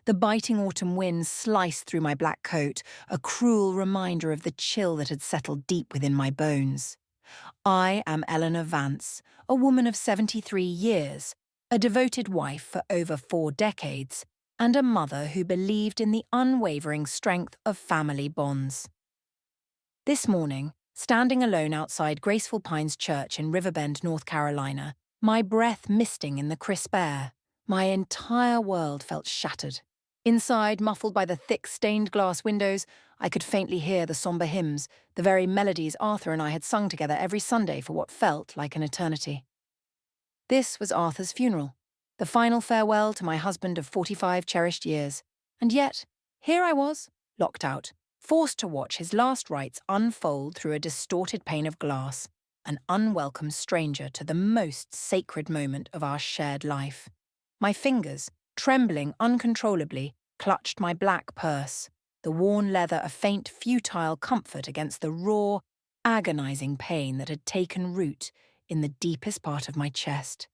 The biting autumn wind sliced through my black coat, a cruel reminder of the chill that had settled deep within my bones. I am Eleanor Vance, a woman of 73 years, a devoted wife for over 4 decades, and a mother who believed in the unwavering strength of family bonds. This morning, standing alone outside Graceful Pines Church in Riverbend, North Carolina, my breath misting in the crisp air, my entire world felt shattered. Inside, muffled by the thick stained glass windows, I could faintly hear the somber hymns, the very melodies Arthur and I had sung together every Sunday for what felt like an eternity. This was Arthur's funeral, the final farewell to my husband of 45 cherished years. And yet, here I was, locked out, forced to watch his last rites unfold through a distorted pane of glass, an unwelcome stranger to the most sacred moment of our shared life. My fingers, trembling uncontrollably, clutched my black purse, the worn leather a faint, futile comfort against the raw, agonizing pain that had taken root in the deepest part of my chest.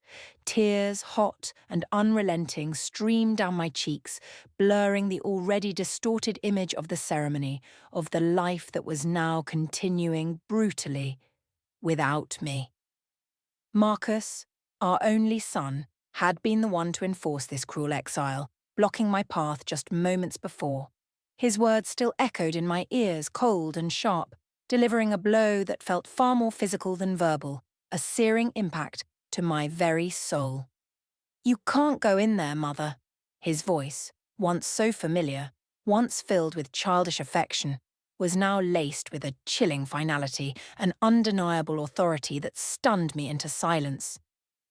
Tears, hot and unrelenting, streamed down my cheeks, blurring the already distorted image of the ceremony, of the life that was now continuing brutally without me. Marcus, our only son, had been the one to enforce this cruel exile, blocking my path just moments before. His words still echoed in my ears, cold and sharp, delivering a blow that felt far more physical than verbal, a searing impact to my very soul. "You can't go in there, Mother." His voice, once so familiar, once filled with childish affection, was now laced with a chilling finality, an undeniable authority that stunned me into silence.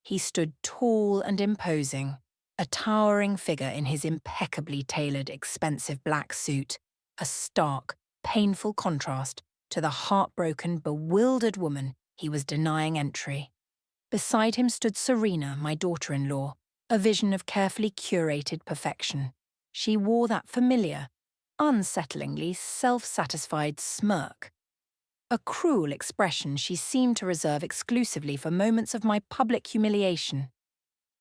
He stood tall and imposing, a towering figure in his impeccably tailored, expensive black suit, a stark, painful contrast to the heartbroken, bewildered woman he was denying entry. Beside him stood Serena, my daughter-in-law, a vision of carefully curated perfection. She wore that familiar, unsettlingly self-satisfied smirk, a cruel expression she seemed to reserve exclusively for moments of my public humiliation.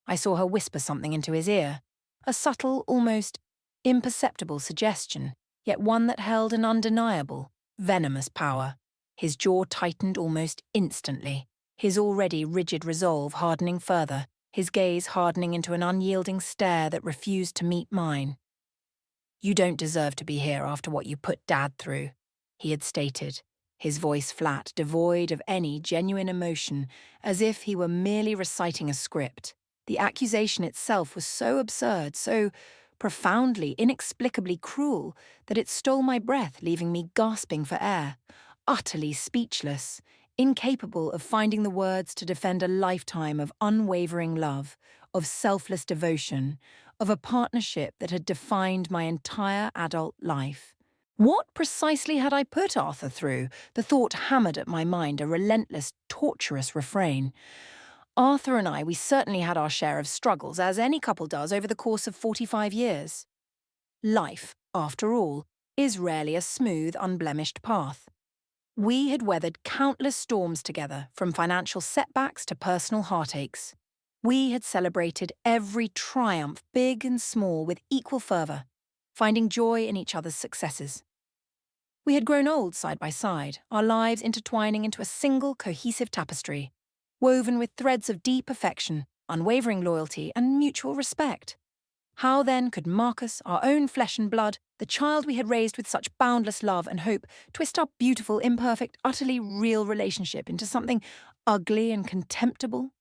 I saw her whisper something into his ear, a subtle, almost imperceptible suggestion, yet one that held an undeniable, venomous power. His jaw tightened almost instantly, his already rigid resolve hardening further, his gaze hardening into an unyielding stare that refused to meet mine. "You don't deserve to be here after what you put Dad through," he had stated, his voice flat, devoid of any genuine emotion, as if he were merely reciting a script. The accusation itself was so absurd, so profoundly, inexplicably cruel, that it stole my breath, leaving me gasping for air, utterly speechless, incapable of finding the words to defend a lifetime of unwavering love, of selfless devotion, of a partnership that had defined my entire adult life. What precisely had I put Arthur through? The thought hammered at my mind, a relentless, torturous refrain. Arthur and I, we certainly had our share of struggles, as any couple does over the course of 45 years. Life, after all, is rarely a smooth, unblemished path. We had weathered countless storms together, from financial setbacks to personal heartaches. We had celebrated every triumph, big and small, with equal fervour, finding joy in each other's successes. We had grown old side by side, our lives intertwining into a single cohesive tapestry, woven with threads of deep affection, unwavering loyalty, and mutual respect. How then could Marcus, our own flesh and blood, the child we had raised with such boundless love and hope, twist our beautiful, imperfect, utterly real relationship into something ugly and contemptible?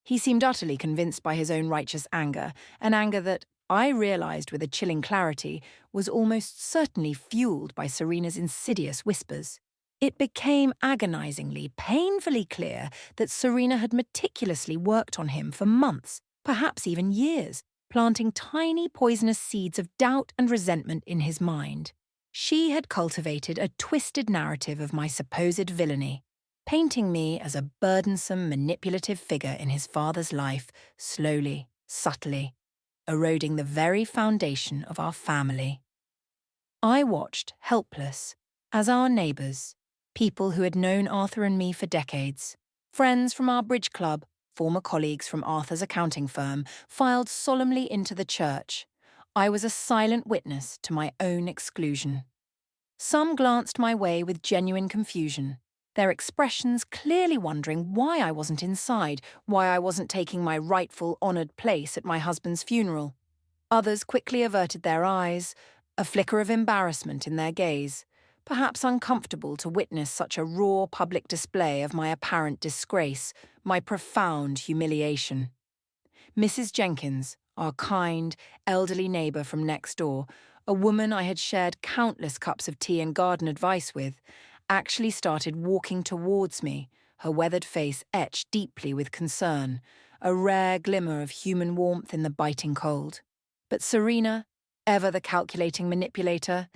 He seemed utterly convinced by his own righteous anger, an anger that, I realized with a chilling clarity, was almost certainly fueled by Serena's insidious whispers. It became agonizingly, painfully clear that Serena had meticulously worked on him for months, perhaps even years, planting tiny poisonous seeds of doubt and resentment in his mind. She had cultivated a twisted narrative of my supposed villainy, painting me as a burdensome, manipulative figure in his father's life, slowly, subtly, eroding the very foundation of our family. I watched, helpless, as our neighbours, people who had known Arthur and me for decades, friends from our bridge club, former colleagues from Arthur's accounting firm, filed solemnly into the church. I was a silent witness to my own exclusion. Some glanced my way with genuine confusion, their expressions clearly wondering why I wasn't inside, why I wasn't taking my rightful, honoured place at my husband's funeral. Others quickly averted their eyes, a flicker of embarrassment in their gaze, perhaps uncomfortable to witness such a raw public display of my apparent disgrace, my profound humiliation. Mrs. Jenkins, our kind, elderly neighbour from next door, a woman I had shared countless cups of tea and garden advice with, actually started walking towards me, her weathered face etched deeply with concern, a rare glimmer of human warmth in the biting cold. But Serena, ever the calculating manipulator,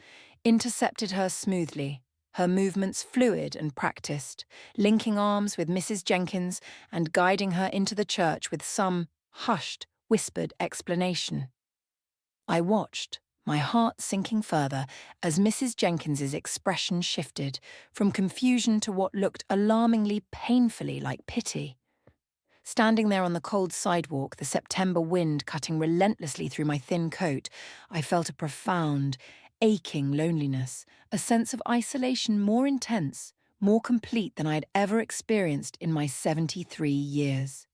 intercepted her smoothly, her movements fluid and practiced, linking arms with Mrs. Jenkins and guiding her into the church with some hushed, whispered explanation. I watched, my heart sinking further as Mrs. Jenkins's expression shifted from confusion to what looked alarmingly painfully like pity. Standing there on the cold sidewalk, the September wind cutting relentlessly through my thin coat, I felt a profound, aching loneliness, a sense of isolation more intense, more complete than I had ever experienced in my 73 years.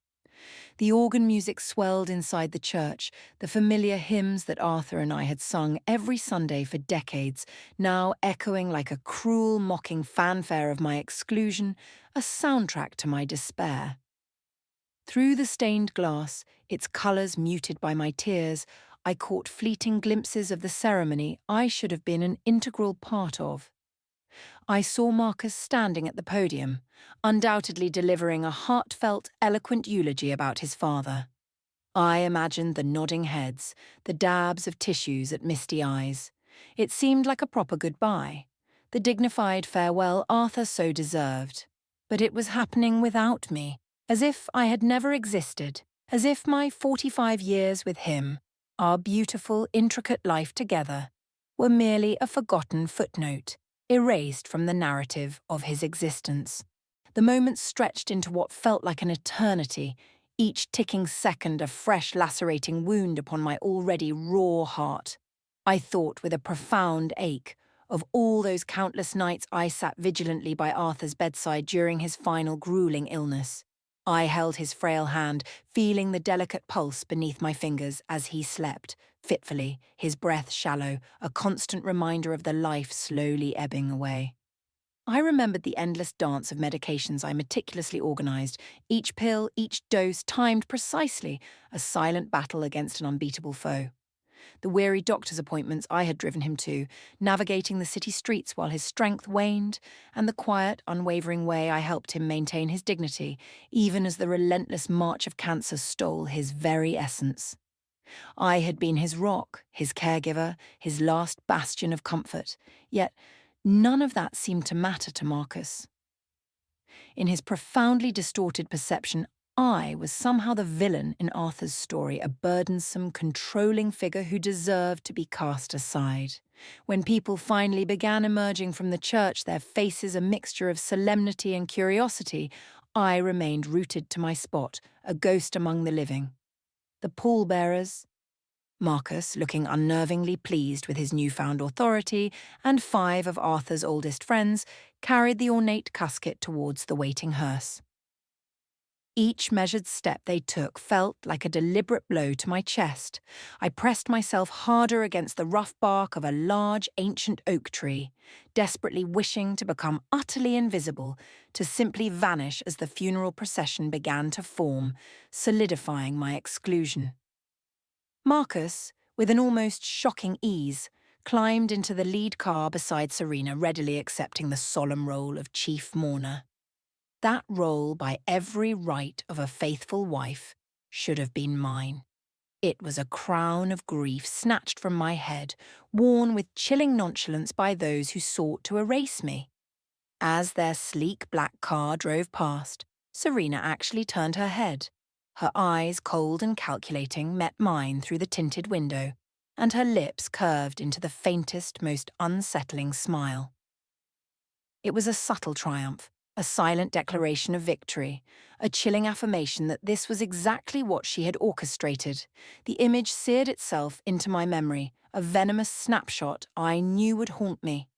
The organ music swelled inside the church, the familiar hymns that Arthur and I had sung every Sunday for decades, now echoing like a cruel, mocking fanfare of my exclusion, a soundtrack to my despair. Through the stained glass, its colours muted by my tears, I caught fleeting glimpses of the ceremony I should have been an integral part of. I saw Marcus standing at the podium, undoubtedly delivering a heartfelt, eloquent eulogy about his father. I imagined the nodding heads, the dabs of tissues at misty eyes. It seemed like a proper goodbye, the dignified farewell Arthur so deserved. But it was happening without me, as if I had never existed, as if my 45 years with him, our beautiful, intricate life together, were merely a forgotten footnote, erased from the narrative of his existence. The moments stretched into what felt like an eternity, each ticking second a fresh lacerating wound upon my already raw heart. I thought with a profound ache of all those countless nights I sat vigilantly by Arthur's bedside during his final grueling illness. I held his frail hand, feeling the delicate pulse beneath my fingers as he slept, fitfully, his breath shallow, a constant reminder of the life slowly ebbing away. I remembered the endless dance of medications I meticulously organised, each pill, each dose timed precisely, a silent battle against an unbeatable foe. The weary doctor's appointments I had driven him to, navigating the city streets while his strength waned, and the quiet, unwavering way I helped him maintain his dignity, even as the relentless march of cancer stole his very essence. I had been his rock, his caregiver, his last bastion of comfort, yet none of that seemed to matter to Marcus. In his profoundly distorted perception, I was somehow the villain in Arthur's story, a burdensome, controlling figure who deserved to be cast aside. When people finally began emerging from the church, their faces a mixture of solemnity and curiosity, I remained rooted to my spot, a ghost among the living. The pallbearers, Marcus, looking unnervingly pleased with his newfound authority, and 5 of Arthur's oldest friends, carried the ornate casket towards the waiting hearse. Each measured step they took felt like a deliberate blow to my chest. I pressed myself harder against the rough bark of a large, ancient oak tree, desperately wishing to become utterly invisible, to simply vanish as the funeral procession began to form, solidifying my exclusion. Marcus, with an almost shocking ease, climbed into the lead car beside Serena, readily accepting the solemn role of chief mourner. That role, by every right of a faithful wife, should have been mine. It was a crown of grief snatched from my head, worn with chilling nonchalance by those who sought to erase me. As their sleek black car drove past, Serena actually turned her head. Her eyes, cold and calculating, met mine through the tinted window, and her lips curved into the faintest, most unsettling smile. It was a subtle triumph, A silent declaration of victory, a chilling affirmation that this was exactly what she had orchestrated. The image seared itself into my memory, a venomous snapshot I knew would haunt me.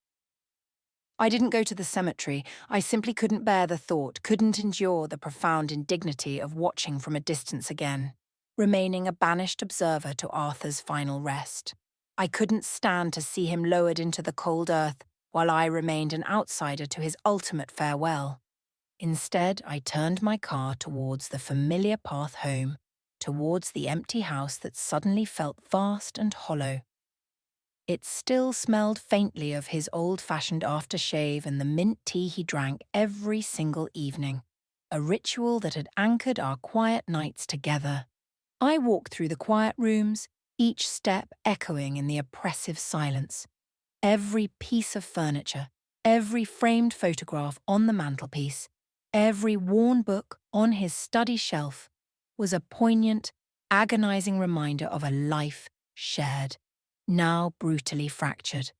I didn't go to the cemetery. I simply couldn't bear the thought, couldn't endure the profound indignity of watching from a distance again, remaining a banished observer to Arthur's final rest. I couldn't stand to see him lowered into the cold earth while I remained an outsider to his ultimate farewell. Instead, I turned my car towards the familiar path home, towards the empty house that suddenly felt vast and hollow. It still smelled faintly of his old-fashioned aftershave and the mint tea he drank every single evening, a ritual that had anchored our quiet nights together. I walked through the quiet rooms, each step echoing in the oppressive silence. Every piece of furniture, every framed photograph on the mantelpiece, every worn book on his study shelf was a poignant, agonizing reminder of a life shared, now brutally fractured.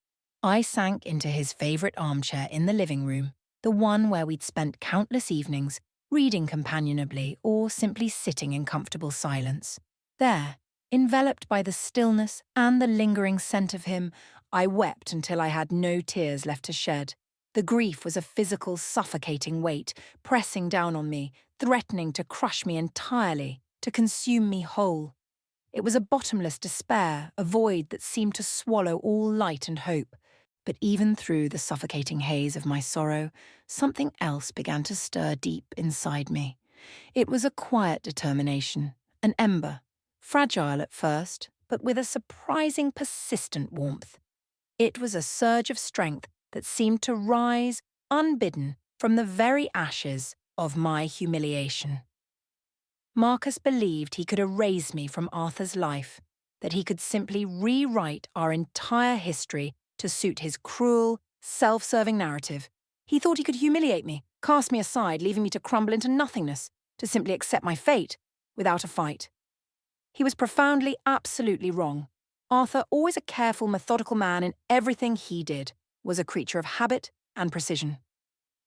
I sank into his favorite armchair in the living room, the one where we'd spent countless evenings reading companionably or simply sitting in comfortable silence. There, enveloped by the stillness and the lingering scent of him, I wept until I had no tears left to shed. The grief was a physical, suffocating weight, pressing down on me, threatening to crush me entirely, to consume me whole. It was a bottomless despair, a void that seemed to swallow all light and hope. But even through the suffocating haze of my sorrow, something else began to stir deep inside me. It was a quiet determination, an ember, fragile at first, but with a surprising persistent warmth. It was a surge of strength that seemed to rise, unbidden, from the very ashes of my humiliation. Marcus believed he could erase me from Arthur's life, that he could simply rewrite our entire history to suit his cruel, self-serving narrative. He thought he could humiliate me, cast me aside, leaving me to crumble into nothingness, to simply accept my fate, without a fight. He was profoundly, absolutely wrong. Arthur, always a careful, methodical man in everything he did, was a creature of habit and precision.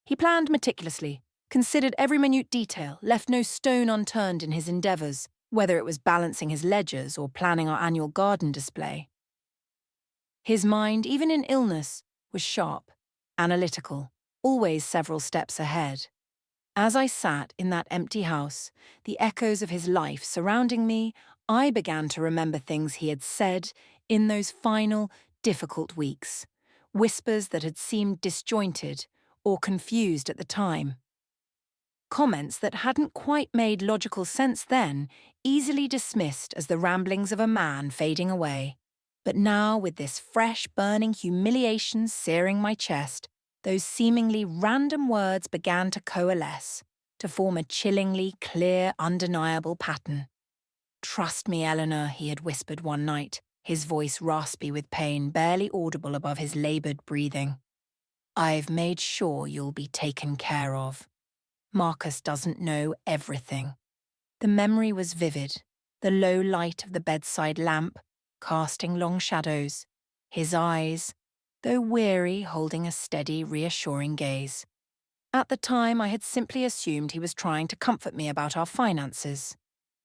He planned meticulously, considered every minute detail, left no stone unturned in his endeavours, whether it was balancing his ledgers or planning our annual garden display. His mind, even in illness, was sharp, analytical, always several steps ahead. As I sat in that empty house, the echoes of his life surrounding me, I began to remember things he had said in those final, difficult weeks, whispers that had seemed disjointed or confused at the time. Comments that hadn't quite made logical sense then, easily dismissed as the ramblings of a man fading away. But now, with this fresh, burning humiliation searing my chest, those seemingly random words began to coalesce, to form a chillingly clear, undeniable pattern. "Trust me, Eleanor," he had whispered one night, his voice raspy with pain, barely audible above his laboured breathing. "I've made sure you'll be taken care of. Marcus doesn't know everything." The memory was vivid, the low light of the bedside lamp, casting long shadows, his eyes, though weary, holding a steady, reassuring gaze. At the time, I had simply assumed he was trying to comfort me about our finances.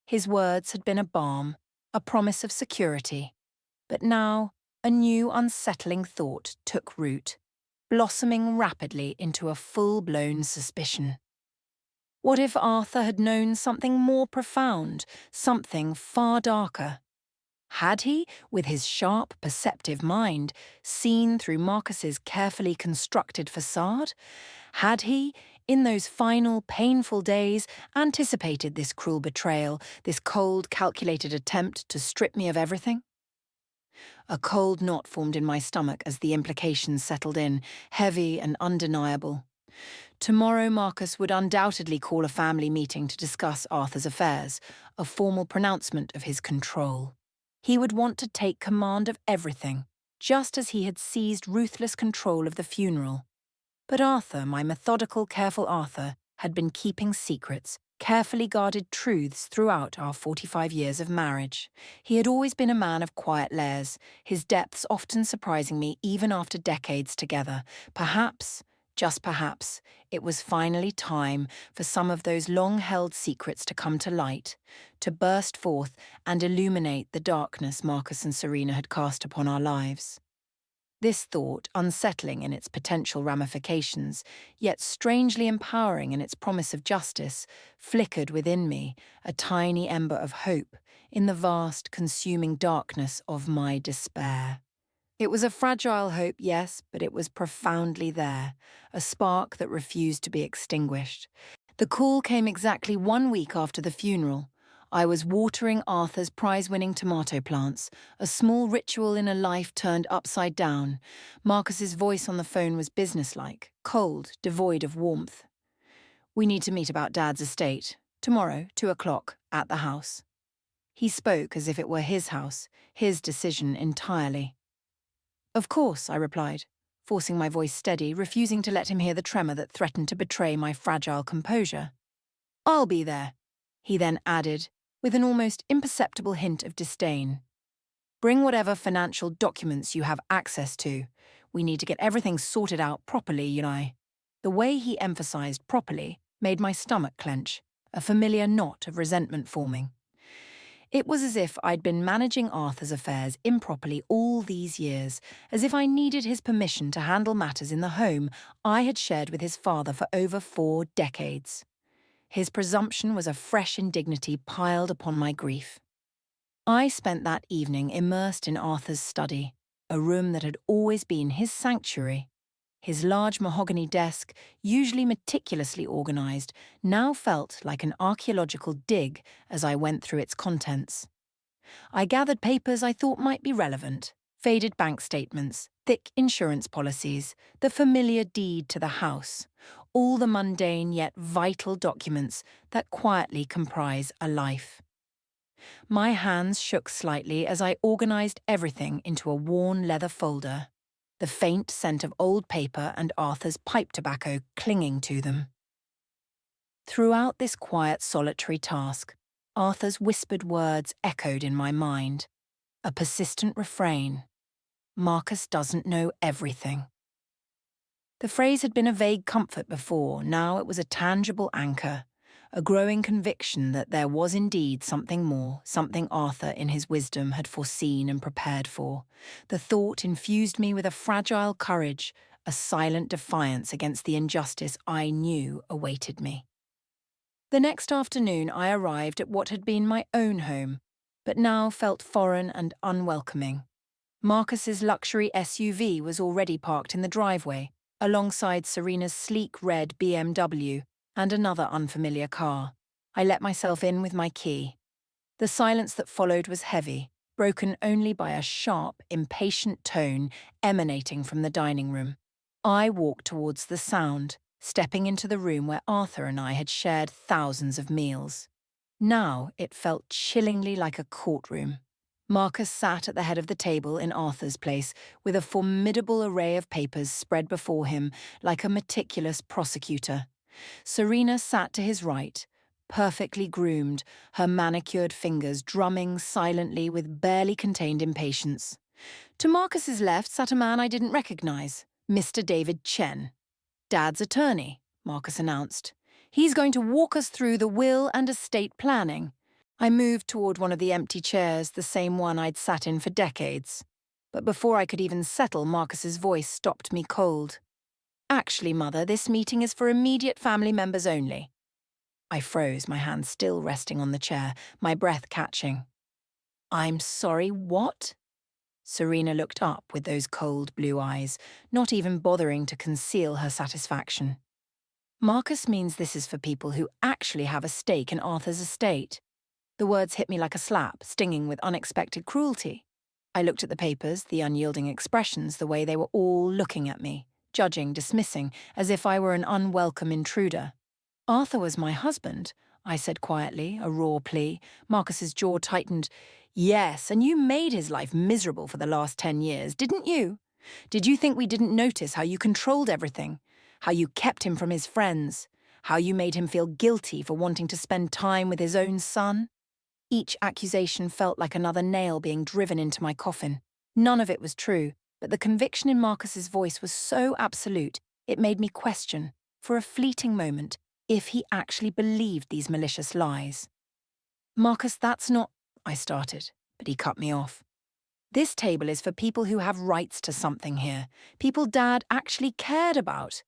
His words had been a balm, a promise of security. But now, a new unsettling thought took root, blossoming rapidly into a full-blown suspicion. What if Arthur had known something more profound, something far darker? Had he, with his sharp, perceptive mind, seen through Marcus's carefully constructed facade? Had he, in those final, painful days, anticipated this cruel betrayal, this cold, calculated attempt to strip me of everything? A cold knot formed in my stomach as the implications settled in, heavy and undeniable. Tomorrow Marcus would undoubtedly call a family meeting to discuss Arthur's affairs, a formal pronouncement of his control. He would want to take command of everything, just as he had seized ruthless control of the funeral. But Arthur, my methodical, careful Arthur, had been keeping secrets, carefully guarded truths throughout our 45 years of marriage. He had always been a man of quiet layers, his depths often surprising me even after decades together. Perhaps, Just perhaps, it was finally time for some of those long-held secrets to come to light, to burst forth and illuminate the darkness Marcus and Serena had cast upon our lives. This thought, unsettling in its potential ramifications, yet strangely empowering in its promise of justice, flickered within me, a tiny ember of hope, in the vast, consuming darkness of my despair. It was a fragile hope, yes, but it was profoundly there, a spark that refused to be extinguished. The call came exactly 1 week after the funeral. I was watering Arthur's prize-winning tomato plants, a small ritual in a life turned upside down. Marcus's voice on the phone was businesslike, cold, devoid of warmth. "We need to meet about Dad's estate. Tomorrow, 2 o'clock, at the house." He spoke as if it were his house, his decision entirely. "Of course," I replied, forcing my voice steady, refusing to let him hear the tremor that threatened to betray my fragile composure. "I'll be there," he then added, with an almost imperceptible hint of disdain. "Bring whatever financial documents you have access to. We need to get everything sorted out properly, you know." The way he emphasized properly made my stomach clench, a familiar knot of resentment forming. It was as if I'd been managing Arthur's affairs improperly all these years, as if I needed his permission to handle matters in the home I had shared with his father for over 4 decades. His presumption was a fresh indignity piled upon my grief. I spent that evening immersed in Arthur's study, a room that had always been his sanctuary. His large mahogany desk, usually meticulously organized, now felt like an archaeological dig as I went through its contents. I gathered papers I thought might be relevant: faded bank statements, thick insurance policies, the familiar deed to the house, all the mundane yet vital documents that quietly comprise a life. My hands shook slightly as I organized everything into a worn leather folder, the faint scent of old paper and Arthur's pipe tobacco clinging to them. Throughout this quiet, solitary task, Arthur's whispered words echoed in my mind, a persistent refrain: "Marcus doesn't know everything." The phrase had been a vague comfort before, now it was a tangible anchor, a growing conviction that there was indeed something more, something Arthur in his wisdom had foreseen and prepared for. The thought infused me with a fragile courage, a silent defiance against the injustice I knew awaited me. The next afternoon I arrived at what had been my own home, but now felt foreign and unwelcoming. Marcus's luxury SUV was already parked in the driveway, alongside Serena's sleek red BMW and another unfamiliar car. I let myself in with my key. The silence that followed was heavy, broken only by a sharp, impatient tone emanating from the dining room. I walked towards the sound, stepping into the room where Arthur and I had shared thousands of meals. Now it felt chillingly like a courtroom. Marcus sat at the head of the table in Arthur's place, with a formidable array of papers spread before him like a meticulous prosecutor. Serena sat to his right, perfectly groomed, her manicured fingers drumming silently with barely contained impatience. To Marcus's left sat a man I didn't recognize, Mr. David Chen. "Dad's attorney," Marcus announced. "He's going to walk us through the will and estate planning." I moved toward one of the empty chairs, the same one I'd sat in for decades. But before I could even settle, Marcus's voice stopped me cold. "Actually, Mother, this meeting is for immediate family members only." I froze, my hand still resting on the chair, my breath catching. "I'm sorry, what?" Serena looked up with those cold blue eyes, not even bothering to conceal her satisfaction. "Marcus means this is for people who actually have a stake in Arthur's estate." The words hit me like a slap, stinging with unexpected cruelty. I looked at the papers, the unyielding expressions, the way they were all looking at me, judging, dismissing, as if I were an unwelcome intruder. "Arthur was my husband," I said quietly, a raw plea. Marcus's jaw tightened. "Yes, and you made his life miserable for the last 10 years, didn't you? Did you think we didn't notice how you controlled everything? How you kept him from his friends? How you made him feel guilty for wanting to spend time with his own son?" Each accusation felt like another nail being driven into my coffin. None of it was true, but the conviction in Marcus's voice was so absolute, It made me question, for a fleeting moment, if he actually believed these malicious lies. "Marcus, that's not—" I started, but he cut me off. "This table is for people who have rights to something here, people Dad actually cared about."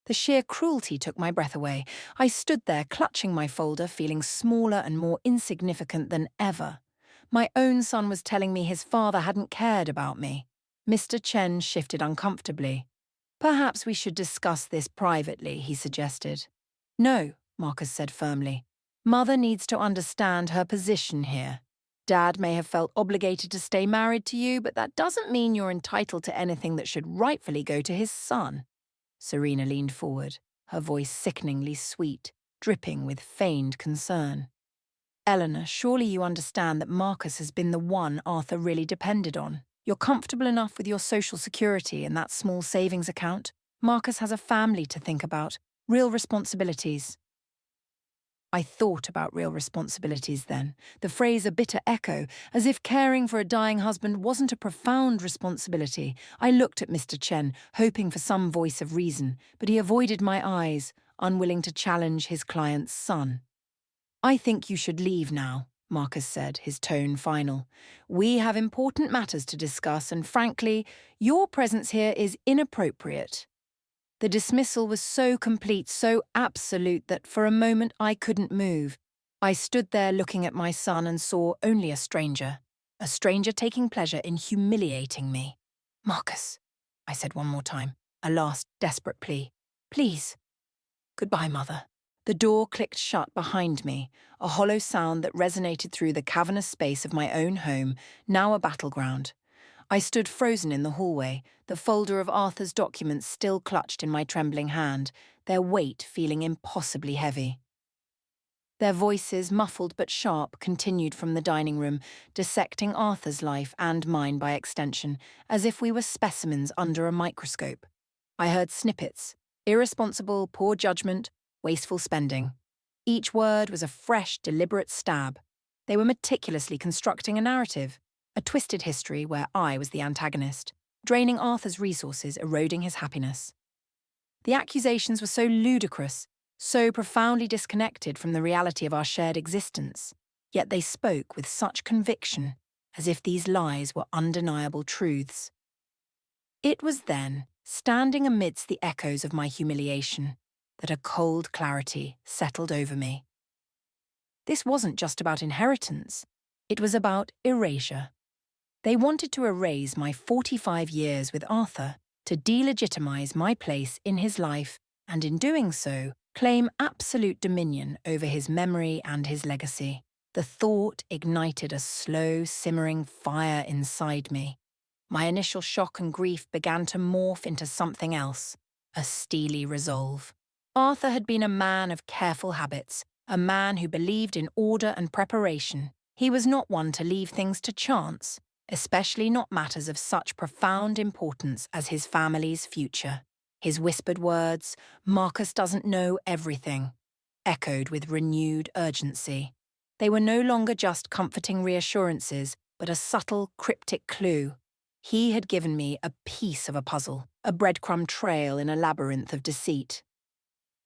The sheer cruelty took my breath away. I stood there, clutching my folder, feeling smaller and more insignificant than ever. My own son was telling me his father hadn't cared about me. Mr. Chen shifted uncomfortably. "Perhaps we should discuss this privately," he suggested. "No," Marcus said firmly. "Mother needs to understand her position here. Dad may have felt obligated to stay married to you, but that doesn't mean you're entitled to anything that should rightfully go to his son." Serena leaned forward, her voice sickeningly sweet, dripping with feigned concern. "Eleanor, surely you understand that Marcus has been the one Arthur really depended on. You're comfortable enough with your social security and that small savings account. Marcus has a family to think about, real responsibilities." I thought about real responsibilities then, the phrase a bitter echo, as if caring for a dying husband wasn't a profound responsibility. I looked at Mr. Chen, hoping for some voice of reason, but he avoided my eyes, unwilling to challenge his client's son. "I think you should leave now," Marcus said, his tone final. "We have important matters to discuss, and frankly, your presence here is inappropriate." The dismissal was so complete, so absolute, that for a moment I couldn't move. I stood there looking at my son and saw only a stranger taking pleasure in humiliating me. "Marcus," I said one more time, a last desperate plea. "Please." "Goodbye, Mother." The door clicked shut behind me, a hollow sound that resonated through the cavernous space of my own home, now a battleground. I stood frozen in the hallway, the folder of Arthur's documents still clutched in my trembling hand, their weight feeling impossibly heavy. Their voices, muffled but sharp, continued from the dining room, dissecting Arthur's life and mine by extension, as if we were specimens under a microscope. I heard snippets: irresponsible, poor judgment, wasteful spending. Each word was a fresh, deliberate stab. They were meticulously constructing a narrative. A twisted history where I was the antagonist, draining Arthur's resources, eroding his happiness. The accusations were so ludicrous, so profoundly disconnected from the reality of our shared existence, yet they spoke with such conviction, as if these lies were undeniable truths. It was then, standing amidst the echoes of my humiliation, that a cold clarity settled over me. This wasn't just about inheritance, it was about erasure. They wanted to erase my 45 years with Arthur, to delegitimize my place in his life, and in doing so, claim absolute dominion over his memory and his legacy. The thought ignited a slow, simmering fire inside me. My initial shock and grief began to morph into something else, a steely resolve. Arthur had been a man of careful habits, a man who believed in order and preparation. He was not one to leave things to chance, especially not matters of such profound importance as his family's future. His whispered words, "Marcus doesn't know everything," echoed with renewed urgency. They were no longer just comforting reassurances, but a subtle, cryptic clue. He had given me a piece of a puzzle, a breadcrumb trail in a labyrinth of deceit.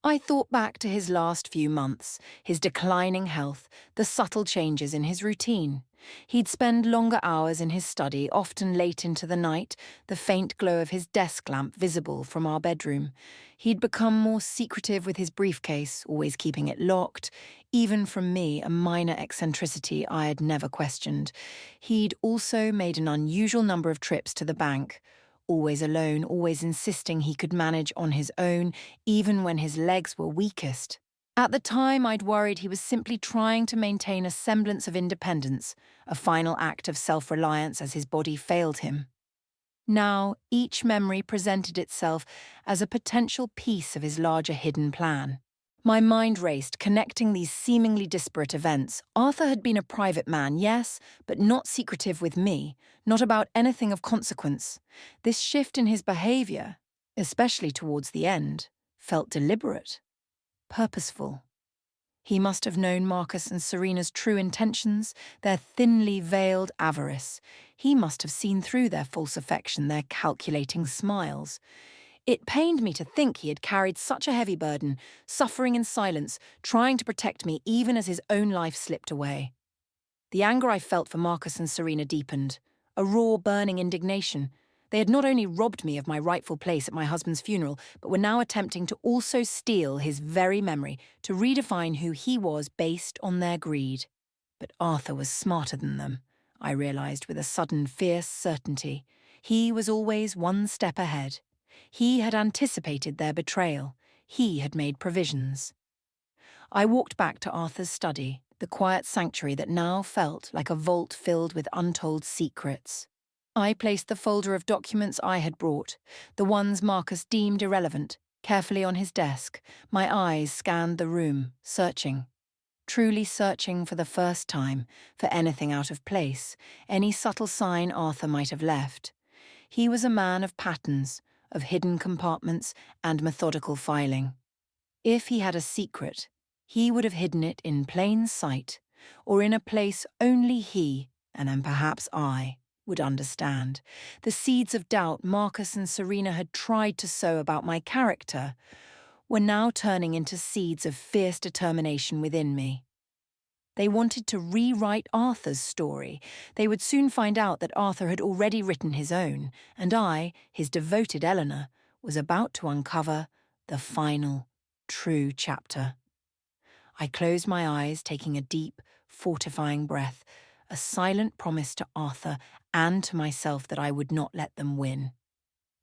I thought back to his last few months, his declining health, the subtle changes in his routine. He'd spend longer hours in his study, often late into the night, the faint glow of his desk lamp visible from our bedroom. He'd become more secretive with his briefcase, always keeping it locked, even from me, a minor eccentricity I had never questioned. He'd also made an unusual number of trips to the bank, always alone, always insisting he could manage on his own, even when his legs were weakest. At the time, I'd worried he was simply trying to maintain a semblance of independence, a final act of self-reliance as his body failed him. Now, each memory presented itself as a potential piece of his larger hidden plan. My mind raced, connecting these seemingly disparate events. Arthur had been a private man, yes, but not secretive with me, not about anything of consequence. This shift in his behavior, especially towards the end, felt deliberate, purposeful. He must have known Marcus and Serena's true intentions, their thinly veiled avarice. He must have seen through their false affection, their calculating smiles. It pained me to think he had carried such a heavy burden, suffering in silence, trying to protect me even as his own life slipped away. The anger I felt for Marcus and Serena deepened, a raw, burning indignation. They had not only robbed me of my rightful place at my husband's funeral, but were now attempting to also steal his very memory, to redefine who he was based on their greed. But Arthur was smarter than them, I realised with a sudden fierce certainty. He was always one step ahead. He had anticipated their betrayal. He had made provisions. I walked back to Arthur's study, the quiet sanctuary that now felt like a vault filled with untold secrets. I placed the folder of documents I had brought, the ones Marcus deemed irrelevant, carefully on his desk. My eyes scanned the room, searching. Truly searching for the first time, for anything out of place, any subtle sign Arthur might have left. He was a man of patterns, of hidden compartments and methodical filing. If he had a secret, he would have hidden it in plain sight, or in a place only he, and then perhaps I, would understand. The seeds of doubt Marcus and Serena had tried to sow about my character were now turning into seeds of fierce determination within me. They wanted to rewrite Arthur's story. They would soon find out that Arthur had already written his own, and I, his devoted Eleanor, was about to uncover the final, true chapter. I closed my eyes, taking a deep, fortifying breath, a silent promise to Arthur and to myself that I would not let them win.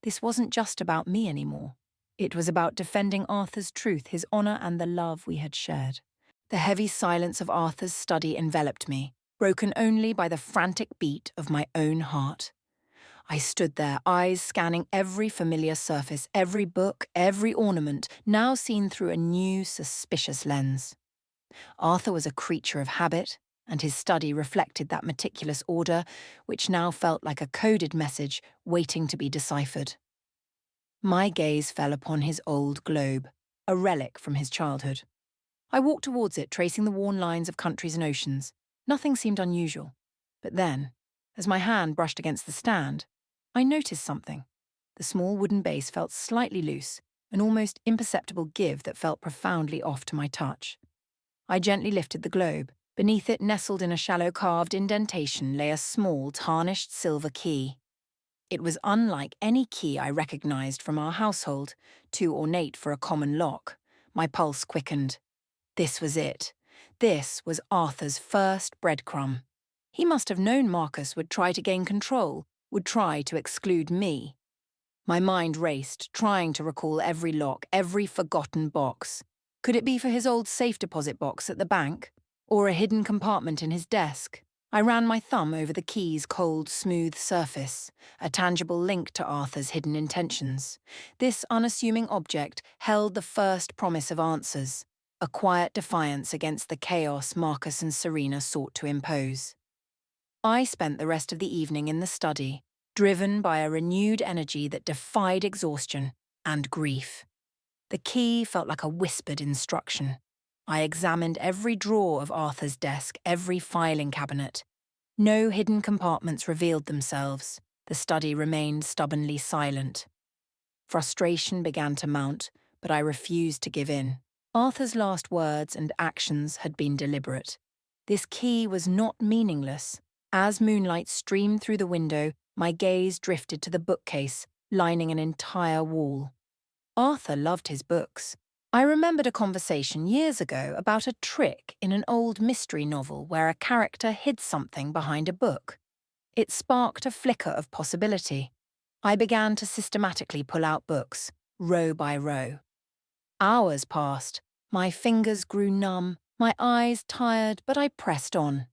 This wasn't just about me anymore. It was about defending Arthur's truth, his honour, and the love we had shared. The heavy silence of Arthur's study enveloped me, broken only by the frantic beat of my own heart. I stood there, eyes scanning every familiar surface, every book, every ornament, now seen through a new, suspicious lens. Arthur was a creature of habit, and his study reflected that meticulous order, which now felt like a coded message waiting to be deciphered. My gaze fell upon his old globe, a relic from his childhood. I walked towards it, tracing the worn lines of countries and oceans. Nothing seemed unusual. But then, as my hand brushed against the stand, I noticed something. The small wooden base felt slightly loose, an almost imperceptible give that felt profoundly off to my touch. I gently lifted the globe. Beneath it, nestled in a shallow carved indentation, lay a small, tarnished silver key. It was unlike any key I recognized from our household, too ornate for a common lock. My pulse quickened. This was it. This was Arthur's first breadcrumb. He must have known Marcus would try to gain control, would try to exclude me. My mind raced, trying to recall every lock, every forgotten box. Could it be for his old safe deposit box at the bank? Or a hidden compartment in his desk? I ran my thumb over the key's cold, smooth surface, a tangible link to Arthur's hidden intentions. This unassuming object held the first promise of answers, a quiet defiance against the chaos Marcus and Serena sought to impose. I spent the rest of the evening in the study, driven by a renewed energy that defied exhaustion and grief. The key felt like a whispered instruction. I examined every drawer of Arthur's desk, every filing cabinet. No hidden compartments revealed themselves. The study remained stubbornly silent. Frustration began to mount, but I refused to give in. Arthur's last words and actions had been deliberate. This key was not meaningless. As moonlight streamed through the window, my gaze drifted to the bookcase, lining an entire wall. Arthur loved his books. I remembered a conversation years ago about a trick in an old mystery novel where a character hid something behind a book. It sparked a flicker of possibility. I began to systematically pull out books, row by row. Hours passed. My fingers grew numb, my eyes tired, but I pressed on.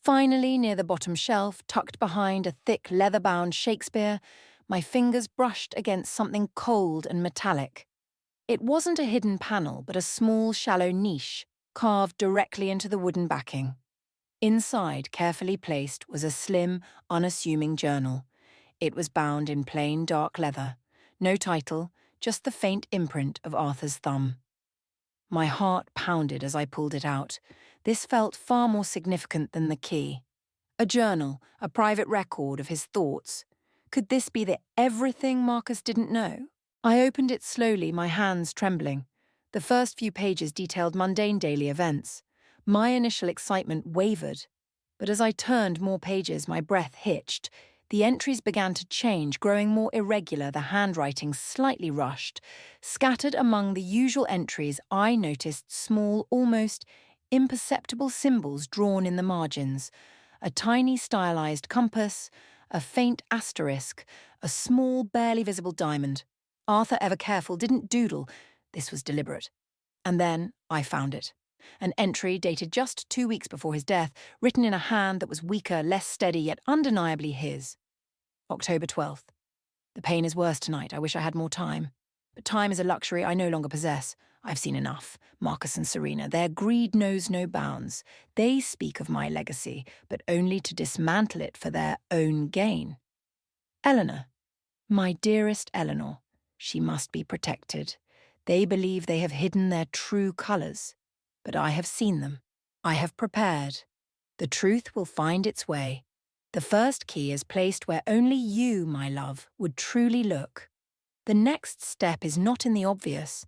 Finally, near the bottom shelf, tucked behind a thick leather-bound Shakespeare, my fingers brushed against something cold and metallic. It wasn't a hidden panel, but a small, shallow niche, carved directly into the wooden backing. Inside, carefully placed, was a slim, unassuming journal. It was bound in plain, dark leather. No title, just the faint imprint of Arthur's thumb. My heart pounded as I pulled it out. This felt far more significant than the key. A journal, a private record of his thoughts. Could this be the everything Marcus didn't know? I opened it slowly, my hands trembling. The first few pages detailed mundane daily events. My initial excitement wavered, but as I turned more pages, my breath hitched. The entries began to change, growing more irregular, the handwriting slightly rushed. Scattered among the usual entries, I noticed small, almost imperceptible symbols drawn in the margins. A tiny stylized compass, a faint asterisk, a small, barely visible diamond. Arthur, ever careful, didn't doodle. This was deliberate. And then I found it. An entry dated just 2 weeks before his death, written in a hand that was weaker, less steady, yet undeniably his. October 12th. The pain is worse tonight. I wish I had more time. But time is a luxury I no longer possess. I've seen enough. Marcus and Serena, their greed knows no bounds. They speak of my legacy, but only to dismantle it for their own gain. Eleanor, my dearest Eleanor, she must be protected. They believe they have hidden their true colours, but I have seen them. I have prepared. The truth will find its way. The first key is placed where only you, my love, would truly look. The next step is not in the obvious.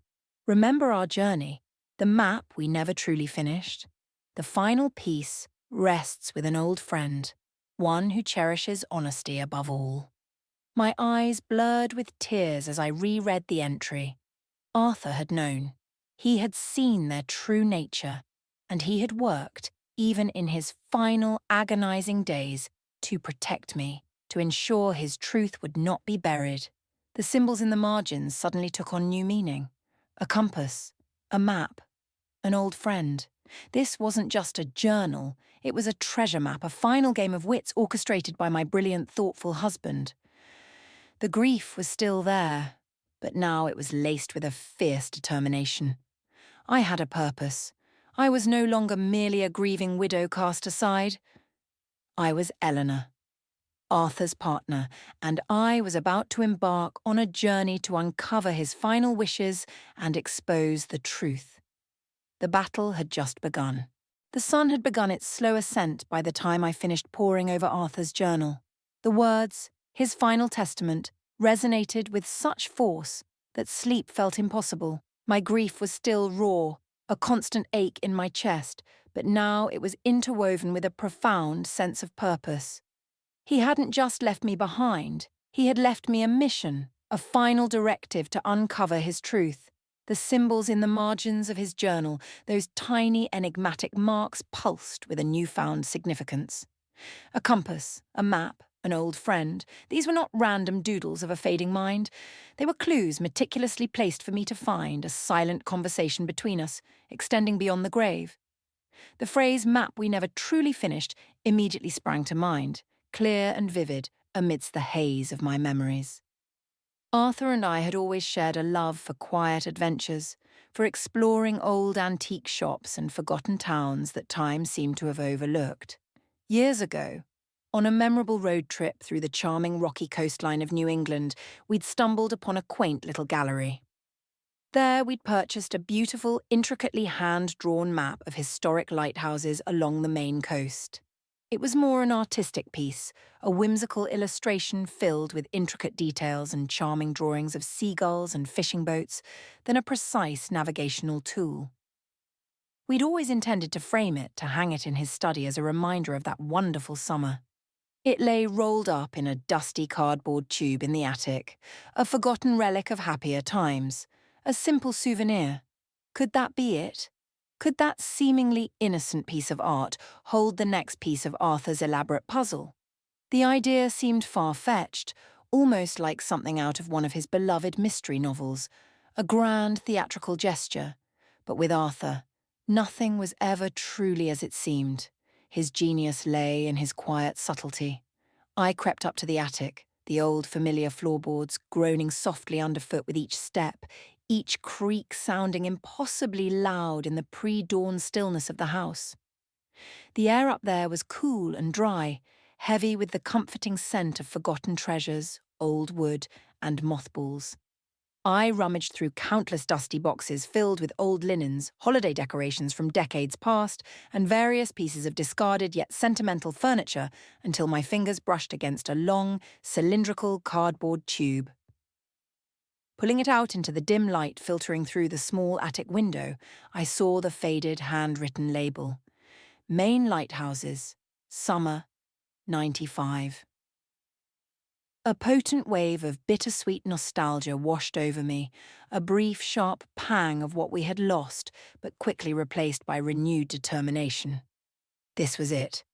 Remember our journey, the map we never truly finished. The final piece rests with an old friend, one who cherishes honesty above all. My eyes blurred with tears as I reread the entry. Arthur had known. He had seen their true nature, and he had worked, even in his final agonizing days, to protect me, to ensure his truth would not be buried. The symbols in the margins suddenly took on new meaning. A compass, a map, an old friend. This wasn't just a journal, it was a treasure map, a final game of wits orchestrated by my brilliant, thoughtful husband. The grief was still there, but now it was laced with a fierce determination. I had a purpose. I was no longer merely a grieving widow cast aside. I was Eleanor, Arthur's partner, and I was about to embark on a journey to uncover his final wishes and expose the truth. The battle had just begun. The sun had begun its slow ascent by the time I finished poring over Arthur's journal. The words, his final testament, resonated with such force that sleep felt impossible. My grief was still raw, a constant ache in my chest, but now it was interwoven with a profound sense of purpose. He hadn't just left me behind, he had left me a mission, a final directive to uncover his truth. The symbols in the margins of his journal, those tiny enigmatic marks, pulsed with a newfound significance. A compass, a map, an old friend. These were not random doodles of a fading mind. They were clues meticulously placed for me to find, a silent conversation between us, extending beyond the grave. The phrase map we never truly finished immediately sprang to mind, clear and vivid amidst the haze of my memories. Arthur and I had always shared a love for quiet adventures, for exploring old antique shops and forgotten towns that time seemed to have overlooked. Years ago, on a memorable road trip through the charming rocky coastline of New England, we'd stumbled upon a quaint little gallery. There we'd purchased a beautiful, intricately hand-drawn map of historic lighthouses along the Maine coast. It was more an artistic piece, a whimsical illustration filled with intricate details and charming drawings of seagulls and fishing boats, than a precise navigational tool. We'd always intended to frame it, to hang it in his study as a reminder of that wonderful summer. It lay rolled up in a dusty cardboard tube in the attic, a forgotten relic of happier times, a simple souvenir. Could that be it? Could that seemingly innocent piece of art hold the next piece of Arthur's elaborate puzzle? The idea seemed far-fetched, almost like something out of one of his beloved mystery novels, a grand theatrical gesture. But with Arthur, nothing was ever truly as it seemed. His genius lay in his quiet subtlety. I crept up to the attic, the old familiar floorboards groaning softly underfoot with each step, each creak sounding impossibly loud in the pre-dawn stillness of the house. The air up there was cool and dry, heavy with the comforting scent of forgotten treasures, old wood, and mothballs. I rummaged through countless dusty boxes filled with old linens, holiday decorations from decades past, and various pieces of discarded yet sentimental furniture until my fingers brushed against a long, cylindrical cardboard tube. Pulling it out into the dim light filtering through the small attic window, I saw the faded handwritten label. Main Lighthouses, Summer, 95. A potent wave of bittersweet nostalgia washed over me, a brief, sharp pang of what we had lost, but quickly replaced by renewed determination. This was it.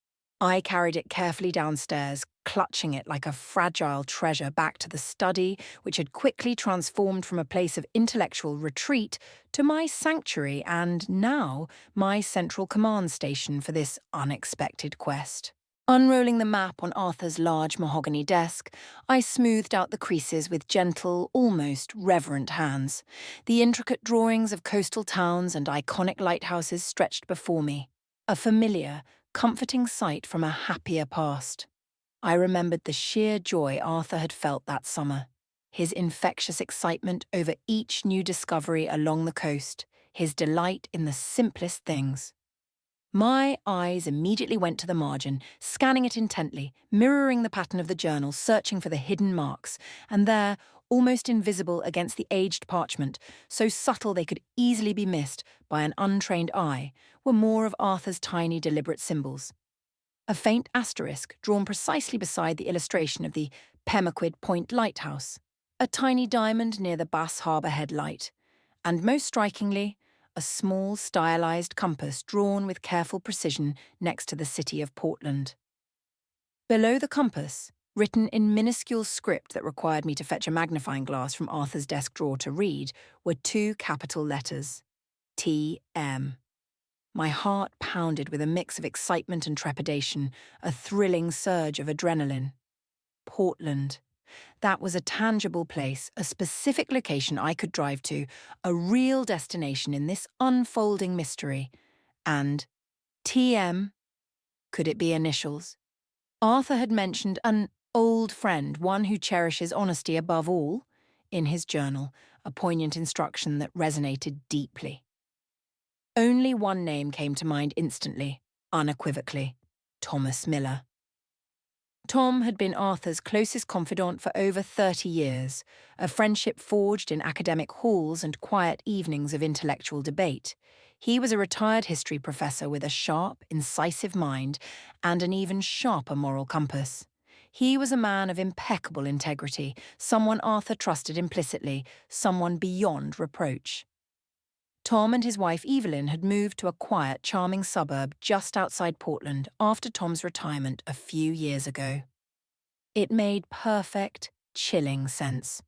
I carried it carefully downstairs, clutching it like a fragile treasure back to the study, which had quickly transformed from a place of intellectual retreat to my sanctuary and, now, my central command station for this unexpected quest. Unrolling the map on Arthur's large mahogany desk, I smoothed out the creases with gentle, almost reverent hands. The intricate drawings of coastal towns and iconic lighthouses stretched before me, a familiar, comforting sight from a happier past. I remembered the sheer joy Arthur had felt that summer, his infectious excitement over each new discovery along the coast, his delight in the simplest things. My eyes immediately went to the margin, scanning it intently, mirroring the pattern of the journal, searching for the hidden marks, and there, almost invisible against the aged parchment, so subtle they could easily be missed by an untrained eye, were more of Arthur's tiny, deliberate symbols. A faint asterisk drawn precisely beside the illustration of the Pemaquid Point Lighthouse, a tiny diamond near the Bass Harbour headlight, and most strikingly, a small, stylized compass drawn with careful precision next to the city of Portland. Below the compass, written in minuscule script that required me to fetch a magnifying glass from Arthur's desk drawer to read, were two capital letters: T.M. My heart pounded with a mix of excitement and trepidation, a thrilling surge of adrenaline. Portland. That was a tangible place, a specific location I could drive to, a real destination in this unfolding mystery. And TM, could it be initials? Arthur had mentioned an old friend, one who cherishes honesty above all, in his journal, a poignant instruction that resonated deeply. Only one name came to mind instantly, unequivocally: Thomas Miller. Tom had been Arthur's closest confidant for over 30 years, a friendship forged in academic halls and quiet evenings of intellectual debate. He was a retired history professor with a sharp, incisive mind and an even sharper moral compass. He was a man of impeccable integrity, someone Arthur trusted implicitly, someone beyond reproach. Tom and his wife Evelyn had moved to a quiet, charming suburb just outside Portland after Tom's retirement a few years ago. It made perfect, chilling sense.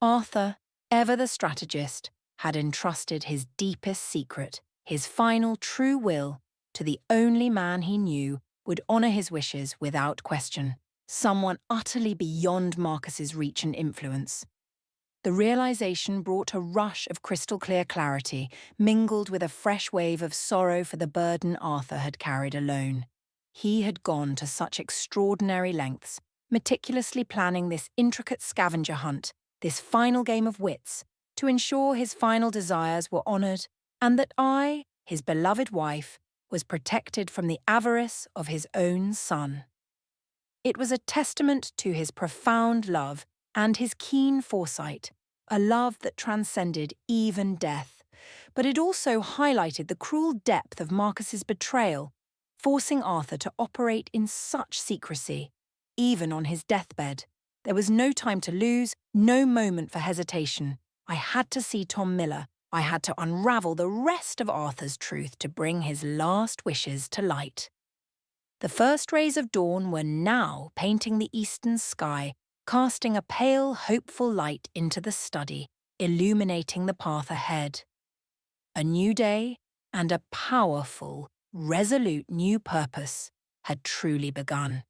Arthur, ever the strategist, had entrusted his deepest secret, his final true will, to the only man he knew would honor his wishes without question, someone utterly beyond Marcus's reach and influence. The realization brought a rush of crystal-clear clarity, mingled with a fresh wave of sorrow for the burden Arthur had carried alone. He had gone to such extraordinary lengths, meticulously planning this intricate scavenger hunt, this final game of wits, to ensure his final desires were honored, and that I, his beloved wife, was protected from the avarice of his own son. It was a testament to his profound love and his keen foresight, a love that transcended even death. But it also highlighted the cruel depth of Marcus's betrayal, forcing Arthur to operate in such secrecy, even on his deathbed. There was no time to lose, no moment for hesitation. I had to see Tom Miller. I had to unravel the rest of Arthur's truth to bring his last wishes to light. The first rays of dawn were now painting the eastern sky, casting a pale, hopeful light into the study, illuminating the path ahead. A new day and a powerful, resolute new purpose had truly begun.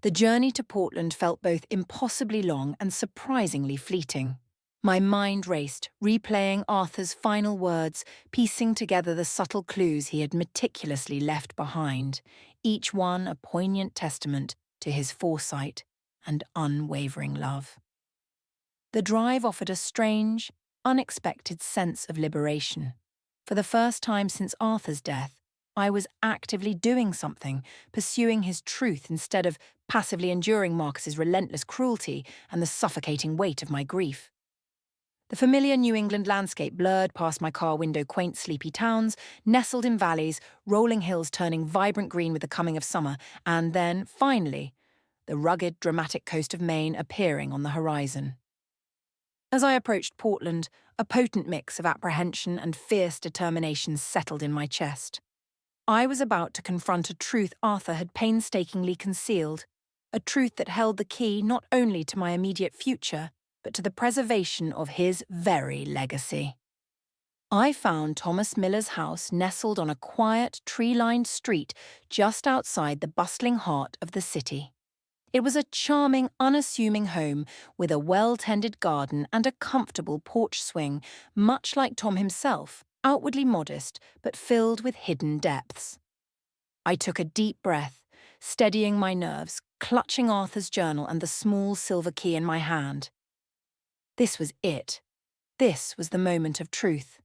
The journey to Portland felt both impossibly long and surprisingly fleeting. My mind raced, replaying Arthur's final words, piecing together the subtle clues he had meticulously left behind, each one a poignant testament to his foresight and unwavering love. The drive offered a strange, unexpected sense of liberation. For the first time since Arthur's death, I was actively doing something, pursuing his truth instead of passively enduring Marcus's relentless cruelty and the suffocating weight of my grief. The familiar New England landscape blurred past my car window quaint sleepy towns, nestled in valleys, rolling hills turning vibrant green with the coming of summer, and then, finally, the rugged, dramatic coast of Maine appearing on the horizon. As I approached Portland, a potent mix of apprehension and fierce determination settled in my chest. I was about to confront a truth Arthur had painstakingly concealed, a truth that held the key not only to my immediate future, but to the preservation of his very legacy. I found Thomas Miller's house nestled on a quiet, tree-lined street just outside the bustling heart of the city. It was a charming, unassuming home with a well-tended garden and a comfortable porch swing, much like Tom himself, outwardly modest but filled with hidden depths. I took a deep breath, steadying my nerves, clutching Arthur's journal and the small silver key in my hand. This was it. This was the moment of truth.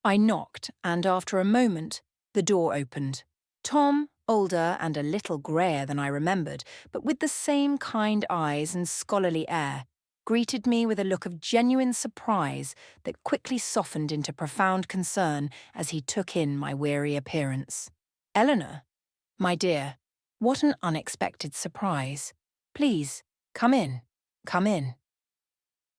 I knocked, and after a moment, the door opened. Tom, older and a little greyer than I remembered, but with the same kind eyes and scholarly air, greeted me with a look of genuine surprise that quickly softened into profound concern as he took in my weary appearance. "Eleanor, my dear, what an unexpected surprise. Please, come in, come in."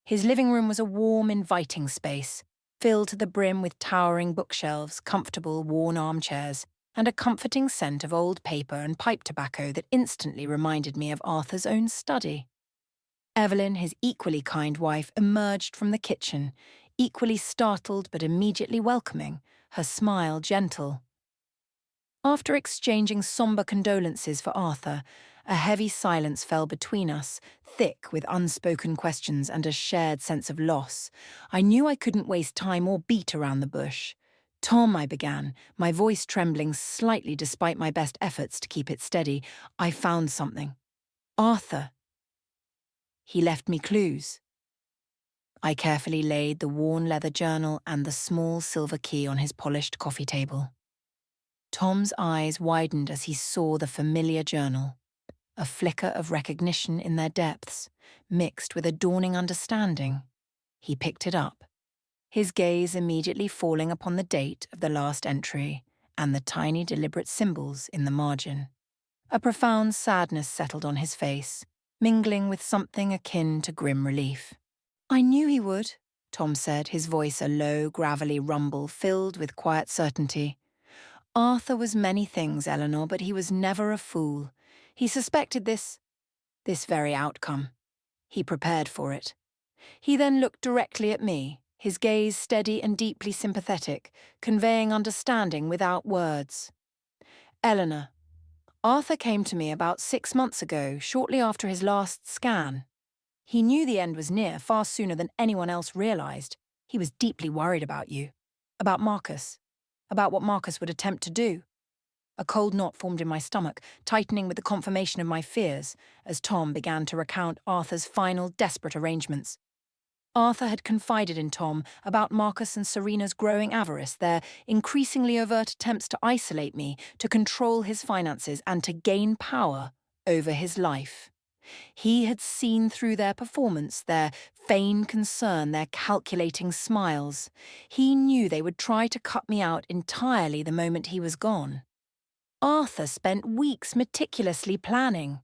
His living room was a warm, inviting space, filled to the brim with towering bookshelves, comfortable, worn armchairs, and a comforting scent of old paper and pipe tobacco that instantly reminded me of Arthur's own study. Evelyn, his equally kind wife, emerged from the kitchen, equally startled but immediately welcoming, her smile gentle. After exchanging somber condolences for Arthur, a heavy silence fell between us, thick with unspoken questions and a shared sense of loss. I knew I couldn't waste time or beat around the bush. "Tom," I began, my voice trembling slightly despite my best efforts to keep it steady, "I found something. Arthur. He left me clues." I carefully laid the worn leather journal and the small silver key on his polished coffee table. Tom's eyes widened as he saw the familiar journal, a flicker of recognition in their depths, mixed with a dawning understanding. He picked it up, his gaze immediately falling upon the date of the last entry and the tiny deliberate symbols in the margin. A profound sadness settled on his face, mingling with something akin to grim relief. "I knew he would," Tom said, his voice a low, gravelly rumble filled with quiet certainty. "Arthur was many things, Eleanor, but he was never a fool. He suspected this very outcome. He prepared for it." He then looked directly at me, his gaze steady and deeply sympathetic, conveying understanding without words. "Eleanor, Arthur came to me about 6 months ago, shortly after his last scan. He knew the end was near far sooner than anyone else realized. He was deeply worried about you, about Marcus, about what Marcus would attempt to do." A cold knot formed in my stomach, tightening with the confirmation of my fears, as Tom began to recount Arthur's final desperate arrangements. Arthur had confided in Tom about Marcus and Serena's growing avarice, their increasingly overt attempts to isolate me, to control his finances, and to gain power over his life. He had seen through their performance, their feigned concern, their calculating smiles. He knew they would try to cut me out entirely the moment he was gone. "Arthur spent weeks meticulously planning,"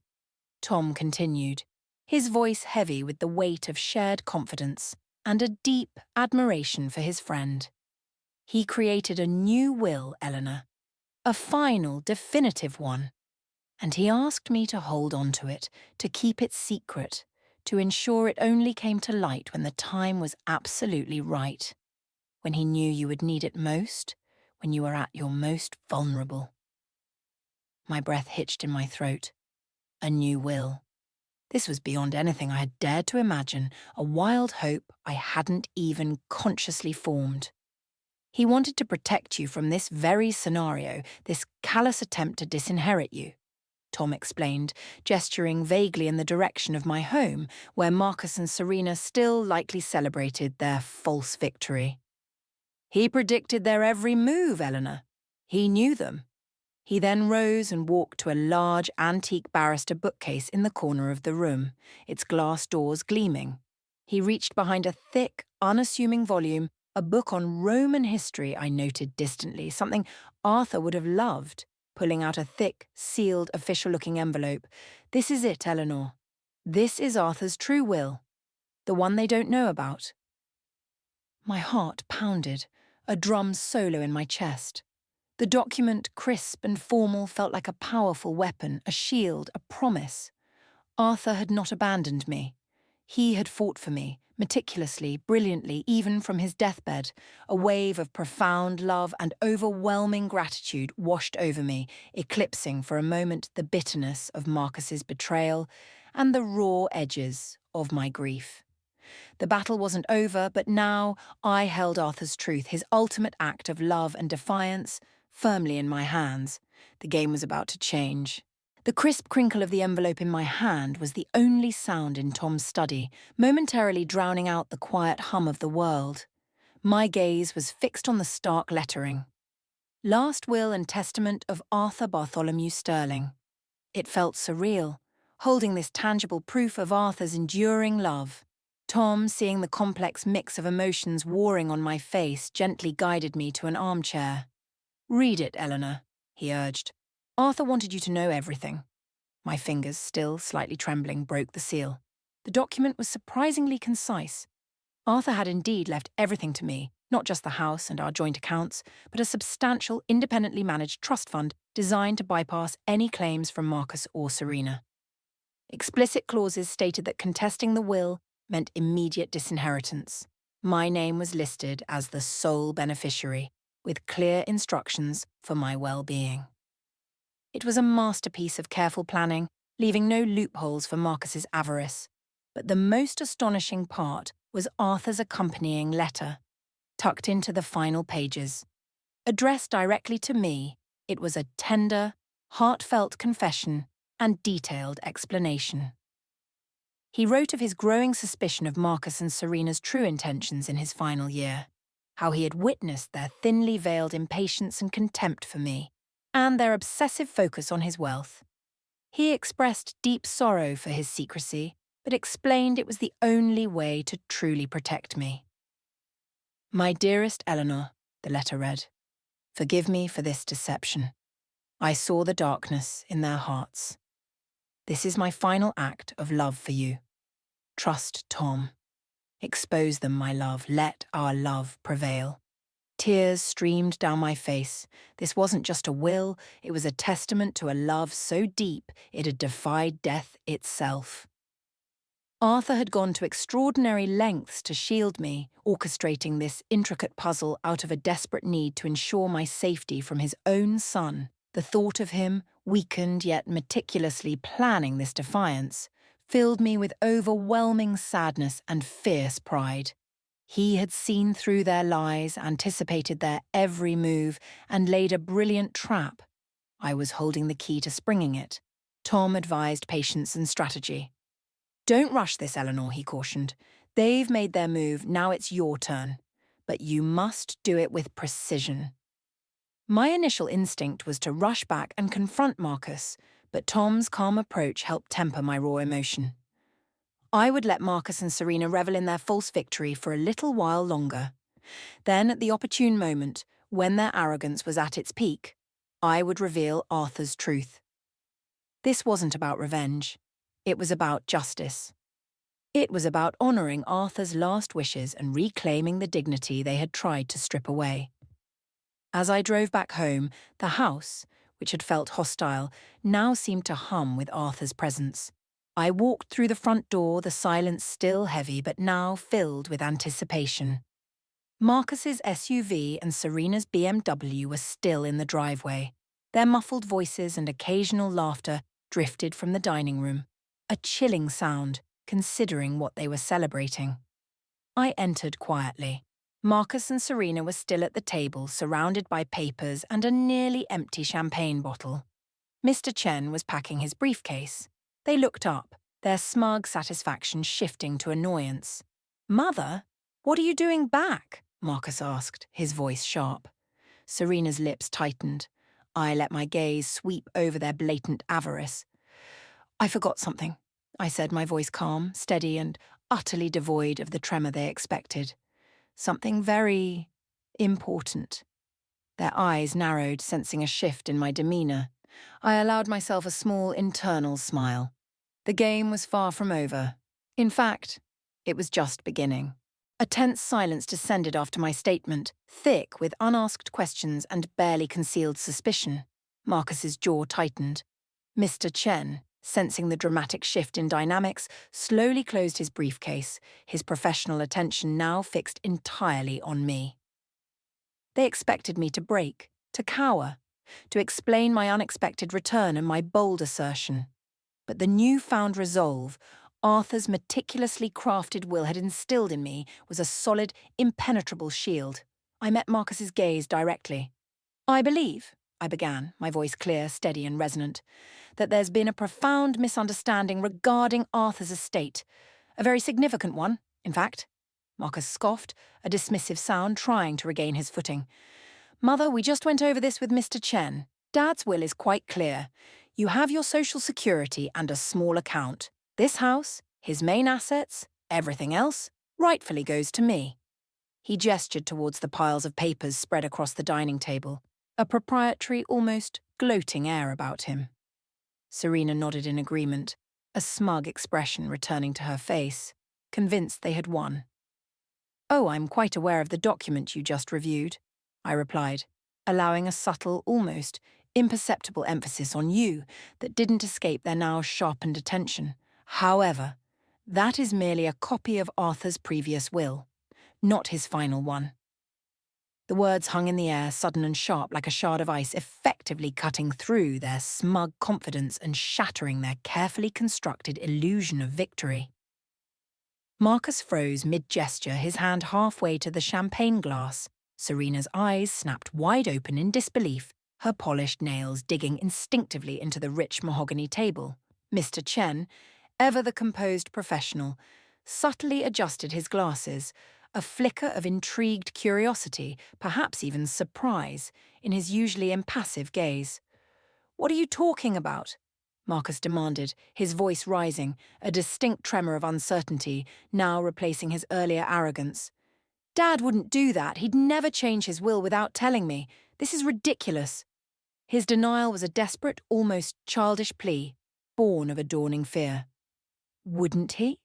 Tom continued, his voice heavy with the weight of shared confidence and a deep admiration for his friend. "He created a new will, Eleanor, a final, definitive one, and he asked me to hold on to it, to keep it secret, to ensure it only came to light when the time was absolutely right, when he knew you would need it most, when you were at your most vulnerable." My breath hitched in my throat. A new will. This was beyond anything I had dared to imagine, a wild hope I hadn't even consciously formed. "He wanted to protect you from this very scenario, this callous attempt to disinherit you," Tom explained, gesturing vaguely in the direction of my home, where Marcus and Serena still likely celebrated their false victory. "He predicted their every move, Eleanor. He knew them." He then rose and walked to a large antique barrister bookcase in the corner of the room, its glass doors gleaming. He reached behind a thick, unassuming volume, a book on Roman history, I noted distantly, something Arthur would have loved, pulling out a thick, sealed, official-looking envelope. This is it, Eleanor. This is Arthur's true will, the one they don't know about. My heart pounded, a drum solo in my chest. The document, crisp and formal, felt like a powerful weapon, a shield, a promise. Arthur had not abandoned me. He had fought for me, meticulously, brilliantly, even from his deathbed. A wave of profound love and overwhelming gratitude washed over me, eclipsing for a moment the bitterness of Marcus's betrayal and the raw edges of my grief. The battle wasn't over, but now I held Arthur's truth, his ultimate act of love and defiance, firmly in my hands. The game was about to change. The crisp crinkle of the envelope in my hand was the only sound in Tom's study, momentarily drowning out the quiet hum of the world. My gaze was fixed on the stark lettering. Last Will and Testament of Arthur Bartholomew Sterling. It felt surreal, holding this tangible proof of Arthur's enduring love. Tom, seeing the complex mix of emotions warring on my face, gently guided me to an armchair. "Read it, Eleanor," he urged. "Arthur wanted you to know everything." My fingers, still slightly trembling, broke the seal. The document was surprisingly concise. Arthur had indeed left everything to me, not just the house and our joint accounts, but a substantial, independently managed trust fund designed to bypass any claims from Marcus or Serena. Explicit clauses stated that contesting the will meant immediate disinheritance. My name was listed as the sole beneficiary, with clear instructions for my well-being. It was a masterpiece of careful planning, leaving no loopholes for Marcus's avarice. But the most astonishing part was Arthur's accompanying letter, tucked into the final pages. Addressed directly to me, it was a tender, heartfelt confession and detailed explanation. He wrote of his growing suspicion of Marcus and Serena's true intentions in his final year, how he had witnessed their thinly veiled impatience and contempt for me, and their obsessive focus on his wealth. He expressed deep sorrow for his secrecy, but explained it was the only way to truly protect me. "My dearest Eleanor," the letter read, "forgive me for this deception. I saw the darkness in their hearts. This is my final act of love for you. Trust Tom. Expose them, my love. Let our love prevail." Tears streamed down my face. This wasn't just a will, it was a testament to a love so deep it had defied death itself. Arthur had gone to extraordinary lengths to shield me, orchestrating this intricate puzzle out of a desperate need to ensure my safety from his own son. The thought of him, weakened yet meticulously planning this defiance, filled me with overwhelming sadness and fierce pride. He had seen through their lies, anticipated their every move, and laid a brilliant trap. I was holding the key to springing it. Tom advised patience and strategy. "Don't rush this, Eleanor," he cautioned. "They've made their move, now it's your turn. But you must do it with precision." My initial instinct was to rush back and confront Marcus, but Tom's calm approach helped temper my raw emotion. I would let Marcus and Serena revel in their false victory for a little while longer. Then, at the opportune moment, when their arrogance was at its peak, I would reveal Arthur's truth. This wasn't about revenge. It was about justice. It was about honouring Arthur's last wishes and reclaiming the dignity they had tried to strip away. As I drove back home, the house, which had felt hostile, now seemed to hum with Arthur's presence. I walked through the front door, the silence still heavy but now filled with anticipation. Marcus's SUV and Serena's BMW were still in the driveway. Their muffled voices and occasional laughter drifted from the dining room, a chilling sound, considering what they were celebrating. I entered quietly. Marcus and Serena were still at the table, surrounded by papers and a nearly empty champagne bottle. Mr. Chen was packing his briefcase. They looked up, their smug satisfaction shifting to annoyance. "Mother, what are you doing back?" Marcus asked, his voice sharp. Serena's lips tightened. I let my gaze sweep over their blatant avarice. "I forgot something," I said, my voice calm, steady, and utterly devoid of the tremor they expected. Something very important. Their eyes narrowed, sensing a shift in my demeanour. I allowed myself a small internal smile. The game was far from over. In fact, it was just beginning. A tense silence descended after my statement, thick with unasked questions and barely concealed suspicion. Marcus's jaw tightened. Mr. Chen, sensing the dramatic shift in dynamics, slowly closed his briefcase, his professional attention now fixed entirely on me. They expected me to break, to cower, to explain my unexpected return and my bold assertion. But the newfound resolve Arthur's meticulously crafted will had instilled in me was a solid, impenetrable shield. I met Marcus's gaze directly. "I believe," I began, my voice clear, steady and resonant, "that there's been a profound misunderstanding regarding Arthur's estate. A very significant one, in fact." Marcus scoffed, a dismissive sound trying to regain his footing. "Mother, we just went over this with Mr. Chen. Dad's will is quite clear. You have your social security and a small account. This house, his main assets, everything else, rightfully goes to me." He gestured towards the piles of papers spread across the dining table, a proprietary, almost gloating air about him. Serena nodded in agreement, a smug expression returning to her face, convinced they had won. "Oh, I'm quite aware of the document you just reviewed," I replied, allowing a subtle, almost imperceptible emphasis on you that didn't escape their now sharpened attention. "However, that is merely a copy of Arthur's previous will, not his final one." The words hung in the air, sudden and sharp like a shard of ice, effectively cutting through their smug confidence and shattering their carefully constructed illusion of victory. Marcus froze mid-gesture, his hand halfway to the champagne glass. Serena's eyes snapped wide open in disbelief, her polished nails digging instinctively into the rich mahogany table. Mr. Chen, ever the composed professional, subtly adjusted his glasses, a flicker of intrigued curiosity, perhaps even surprise, in his usually impassive gaze. "What are you talking about?" Marcus demanded, his voice rising, a distinct tremor of uncertainty, now replacing his earlier arrogance. "Dad wouldn't do that. He'd never change his will without telling me. This is ridiculous." His denial was a desperate, almost childish plea, born of a dawning fear. "Wouldn't he?"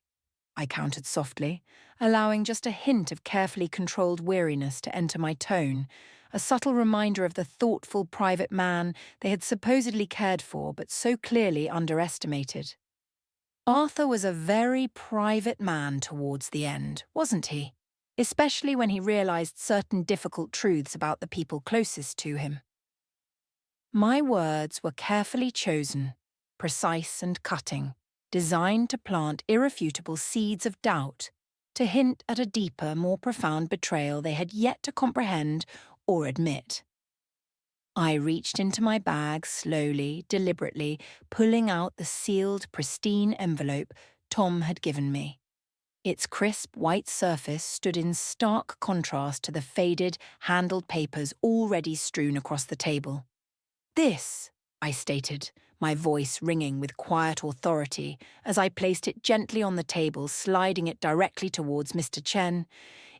I countered softly, allowing just a hint of carefully controlled weariness to enter my tone, a subtle reminder of the thoughtful private man they had supposedly cared for but so clearly underestimated. Arthur was a very private man towards the end, wasn't he? Especially when he realized certain difficult truths about the people closest to him. My words were carefully chosen, precise and cutting, designed to plant irrefutable seeds of doubt, to hint at a deeper, more profound betrayal they had yet to comprehend or admit. I reached into my bag slowly, deliberately, pulling out the sealed, pristine envelope Tom had given me. Its crisp white surface stood in stark contrast to the faded, handled papers already strewn across the table. "This," I stated, my voice ringing with quiet authority as I placed it gently on the table, sliding it directly towards Mr. Chen,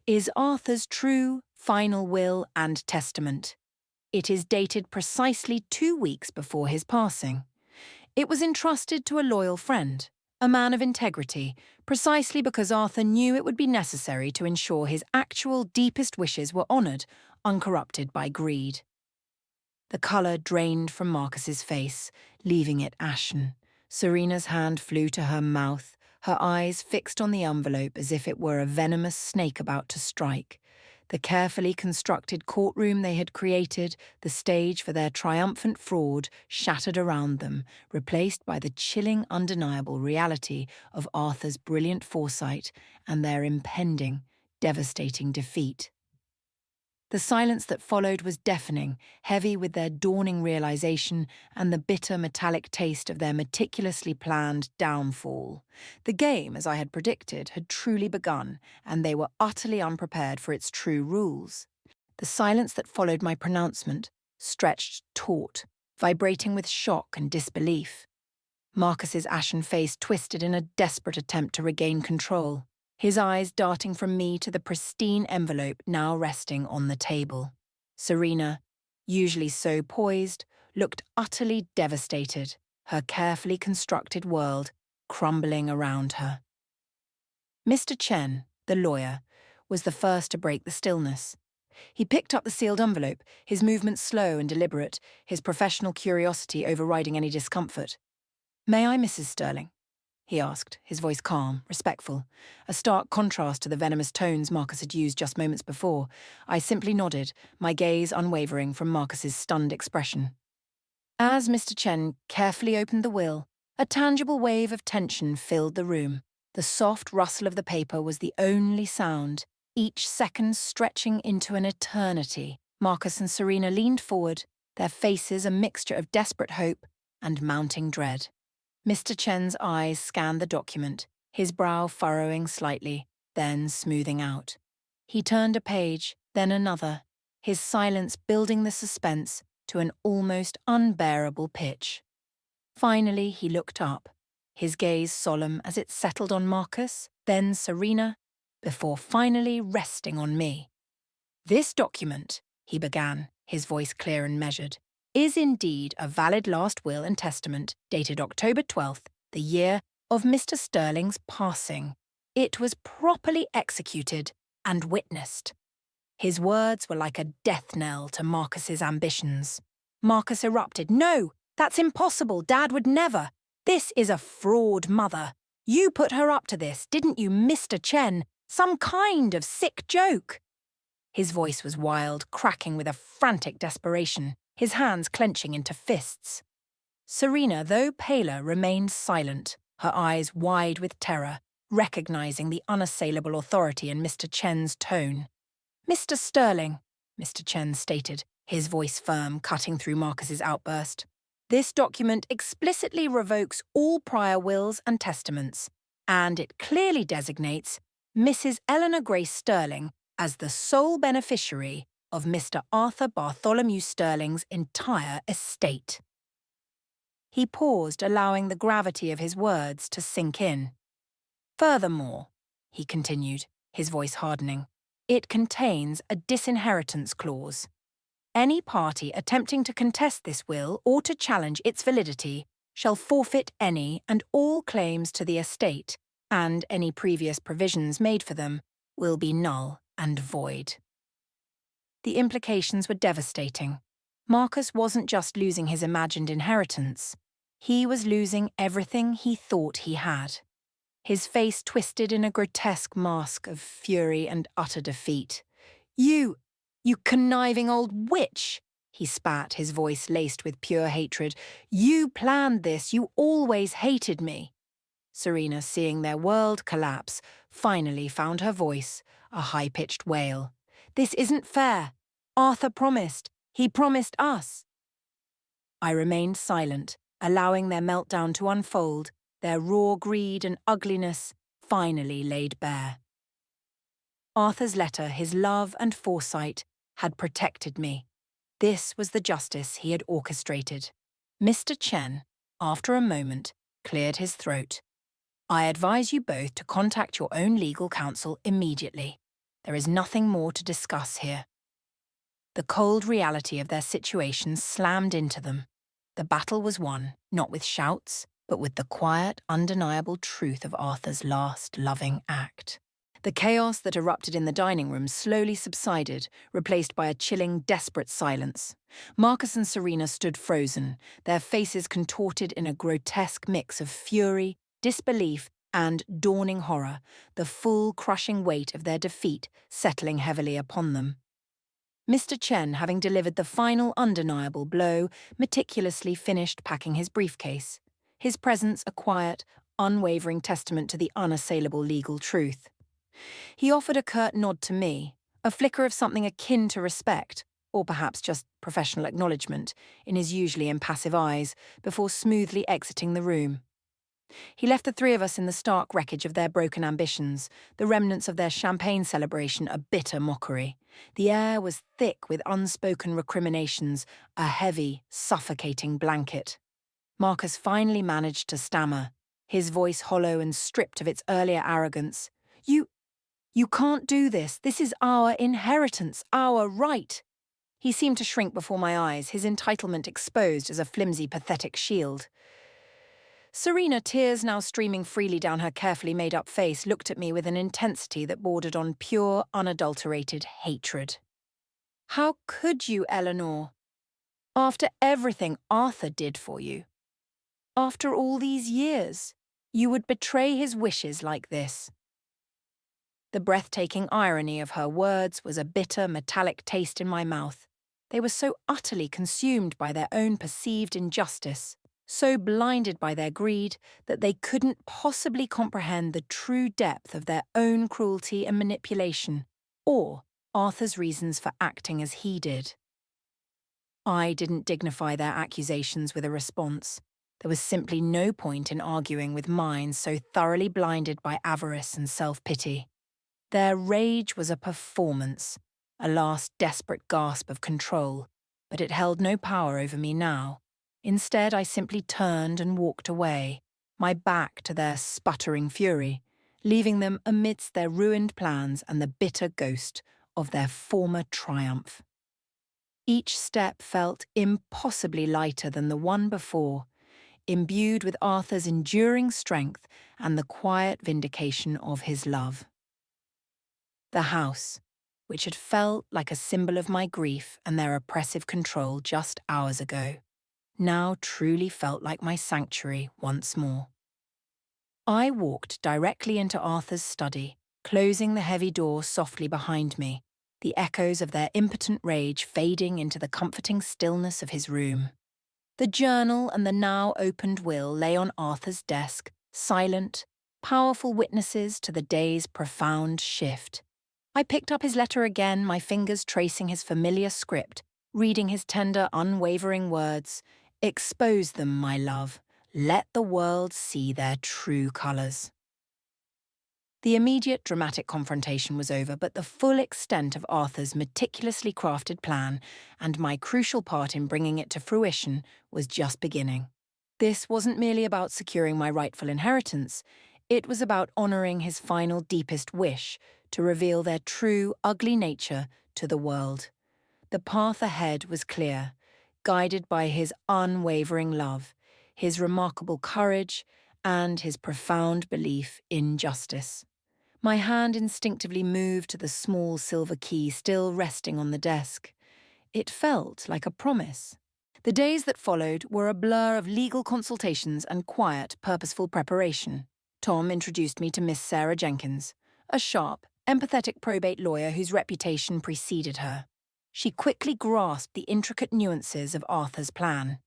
"is Arthur's true, final will and testament. It is dated precisely 2 weeks before his passing. It was entrusted to a loyal friend, a man of integrity, precisely because Arthur knew it would be necessary to ensure his actual deepest wishes were honoured, uncorrupted by greed." The colour drained from Marcus's face, leaving it ashen. Serena's hand flew to her mouth, her eyes fixed on the envelope as if it were a venomous snake about to strike. The carefully constructed courtroom they had created, the stage for their triumphant fraud, shattered around them, replaced by the chilling, undeniable reality of Arthur's brilliant foresight and their impending, devastating defeat. The silence that followed was deafening, heavy with their dawning realization and the bitter metallic taste of their meticulously planned downfall. The game, as I had predicted, had truly begun, and they were utterly unprepared for its true rules. The silence that followed my pronouncement stretched taut, vibrating with shock and disbelief. Marcus's ashen face twisted in a desperate attempt to regain control. his eyes darting from me to the pristine envelope now resting on the table. Serena, usually so poised, looked utterly devastated, her carefully constructed world crumbling around her. Mr. Chen, the lawyer, was the first to break the stillness. He picked up the sealed envelope, his movements slow and deliberate, his professional curiosity overriding any discomfort. "May I, Mrs. Sterling?" he asked, his voice calm, respectful, a stark contrast to the venomous tones Marcus had used just moments before. I simply nodded, my gaze unwavering from Marcus's stunned expression. As Mr. Chen carefully opened the will, a tangible wave of tension filled the room. The soft rustle of the paper was the only sound, each second stretching into an eternity. Marcus and Serena leaned forward, their faces a mixture of desperate hope and mounting dread. Mr. Chen's eyes scanned the document, his brow furrowing slightly, then smoothing out. He turned a page, then another, his silence building the suspense to an almost unbearable pitch. Finally, he looked up, his gaze solemn as it settled on Marcus, then Serena, before finally resting on me. "This document," he began, his voice clear and measured, "is indeed a valid last will and testament dated October 12th, the year of Mr. Sterling's passing. It was properly executed and witnessed." His words were like a death knell to Marcus's ambitions. Marcus erupted. "No, that's impossible. Dad would never. This is a fraud, Mother. You put her up to this, didn't you, Mr. Chen? Some kind of sick joke." His voice was wild, cracking with a frantic desperation, his hands clenching into fists. Serena, though paler, remained silent, her eyes wide with terror, recognizing the unassailable authority in Mr. Chen's tone. "Mr. Sterling," Mr. Chen stated, his voice firm, cutting through Marcus's outburst, "this document explicitly revokes all prior wills and testaments, and it clearly designates Mrs. Eleanor Grace Sterling as the sole beneficiary of Mr. Arthur Bartholomew Sterling's entire estate." He paused, allowing the gravity of his words to sink in. "Furthermore," he continued, his voice hardening, "it contains a disinheritance clause. Any party attempting to contest this will or to challenge its validity shall forfeit any and all claims to the estate, and any previous provisions made for them will be null and void." The implications were devastating. Marcus wasn't just losing his imagined inheritance. He was losing everything he thought he had. His face twisted in a grotesque mask of fury and utter defeat. You conniving old witch," he spat, his voice laced with pure hatred. "You planned this, you always hated me." Serena, seeing their world collapse, finally found her voice, a high-pitched wail. "This isn't fair. Arthur promised. He promised us." I remained silent, allowing their meltdown to unfold, their raw greed and ugliness finally laid bare. Arthur's letter, his love and foresight, had protected me. This was the justice he had orchestrated. Mr. Chen, after a moment, cleared his throat. "I advise you both to contact your own legal counsel immediately. There is nothing more to discuss here." The cold reality of their situation slammed into them. The battle was won, not with shouts, but with the quiet, undeniable truth of Arthur's last loving act. The chaos that erupted in the dining room slowly subsided, replaced by a chilling, desperate silence. Marcus and Serena stood frozen, their faces contorted in a grotesque mix of fury, disbelief, and dawning horror, the full, crushing weight of their defeat settling heavily upon them. Mr. Chen, having delivered the final undeniable blow, meticulously finished packing his briefcase, his presence a quiet, unwavering testament to the unassailable legal truth. He offered a curt nod to me, a flicker of something akin to respect, or perhaps just professional acknowledgement, in his usually impassive eyes, before smoothly exiting the room. He left the three of us in the stark wreckage of their broken ambitions, the remnants of their champagne celebration a bitter mockery. The air was thick with unspoken recriminations, a heavy, suffocating blanket. Marcus finally managed to stammer, his voice hollow and stripped of its earlier arrogance. You, you can't do this. This is our inheritance, our right. He seemed to shrink before my eyes, his entitlement exposed as a flimsy, pathetic shield. Serena, tears now streaming freely down her carefully made-up face, looked at me with an intensity that bordered on pure, unadulterated hatred. How could you, Eleanor? After everything Arthur did for you. After all these years, you would betray his wishes like this. The breathtaking irony of her words was a bitter, metallic taste in my mouth. They were so utterly consumed by their own perceived injustice, so blinded by their greed that they couldn't possibly comprehend the true depth of their own cruelty and manipulation, or Arthur's reasons for acting as he did. I didn't dignify their accusations with a response. There was simply no point in arguing with minds so thoroughly blinded by avarice and self-pity. Their rage was a performance, a last desperate gasp of control, but it held no power over me now. Instead, I simply turned and walked away, my back to their sputtering fury, leaving them amidst their ruined plans and the bitter ghost of their former triumph. Each step felt impossibly lighter than the one before, imbued with Arthur's enduring strength and the quiet vindication of his love. The house, which had felt like a symbol of my grief and their oppressive control just hours ago, now truly felt like my sanctuary once more. I walked directly into Arthur's study, closing the heavy door softly behind me, the echoes of their impotent rage fading into the comforting stillness of his room. The journal and the now opened will lay on Arthur's desk, silent, powerful witnesses to the day's profound shift. I picked up his letter again, my fingers tracing his familiar script, reading his tender, unwavering words. Expose them, my love. Let the world see their true colours. The immediate dramatic confrontation was over, but the full extent of Arthur's meticulously crafted plan and my crucial part in bringing it to fruition was just beginning. This wasn't merely about securing my rightful inheritance. It was about honouring his final deepest wish to reveal their true, ugly nature to the world. The path ahead was clear, guided by his unwavering love, his remarkable courage, and his profound belief in justice. My hand instinctively moved to the small silver key still resting on the desk. It felt like a promise. The days that followed were a blur of legal consultations and quiet, purposeful preparation. Tom introduced me to Miss Sarah Jenkins, a sharp, empathetic probate lawyer whose reputation preceded her. She quickly grasped the intricate nuances of Arthur's plan.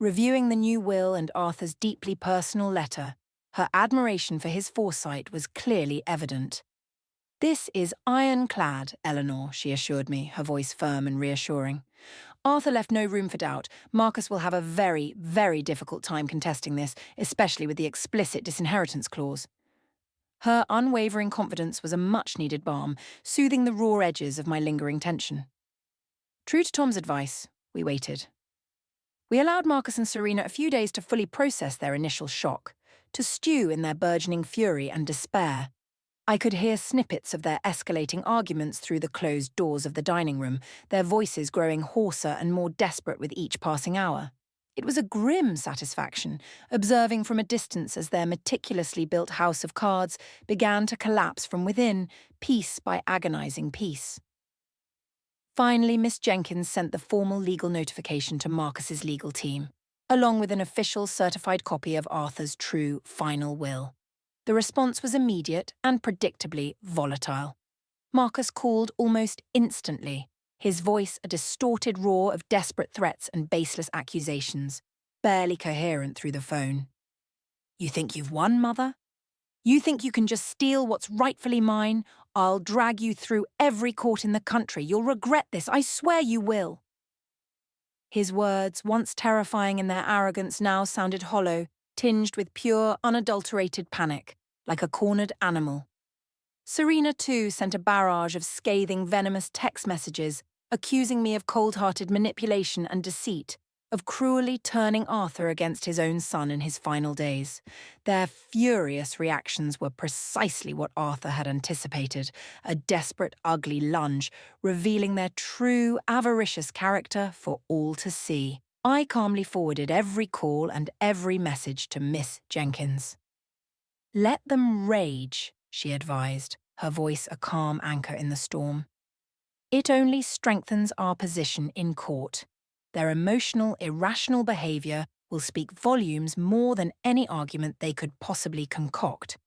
Reviewing the new will and Arthur's deeply personal letter, her admiration for his foresight was clearly evident. "This is ironclad, Eleanor," she assured me, her voice firm and reassuring. "Arthur left no room for doubt. Marcus will have a very, very difficult time contesting this, especially with the explicit disinheritance clause." Her unwavering confidence was a much-needed balm, soothing the raw edges of my lingering tension. True to Tom's advice, we waited. We allowed Marcus and Serena a few days to fully process their initial shock, to stew in their burgeoning fury and despair. I could hear snippets of their escalating arguments through the closed doors of the dining room, their voices growing hoarser and more desperate with each passing hour. It was a grim satisfaction, observing from a distance as their meticulously built house of cards began to collapse from within, piece by agonizing piece. Finally, Miss Jenkins sent the formal legal notification to Marcus's legal team, along with an official certified copy of Arthur's true final will. The response was immediate and predictably volatile. Marcus called almost instantly, his voice a distorted roar of desperate threats and baseless accusations, barely coherent through the phone. "You think you've won, Mother? You think you can just steal what's rightfully mine? I'll drag you through every court in the country. You'll regret this, I swear you will." His words, once terrifying in their arrogance, now sounded hollow, tinged with pure, unadulterated panic, like a cornered animal. Serena, too, sent a barrage of scathing, venomous text messages, accusing me of cold-hearted manipulation and deceit, of cruelly turning Arthur against his own son in his final days. Their furious reactions were precisely what Arthur had anticipated, a desperate, ugly lunge, revealing their true, avaricious character for all to see. I calmly forwarded every call and every message to Miss Jenkins. "Let them rage," she advised, her voice a calm anchor in the storm. "It only strengthens our position in court. Their emotional, irrational behaviour will speak volumes more than any argument they could possibly concoct."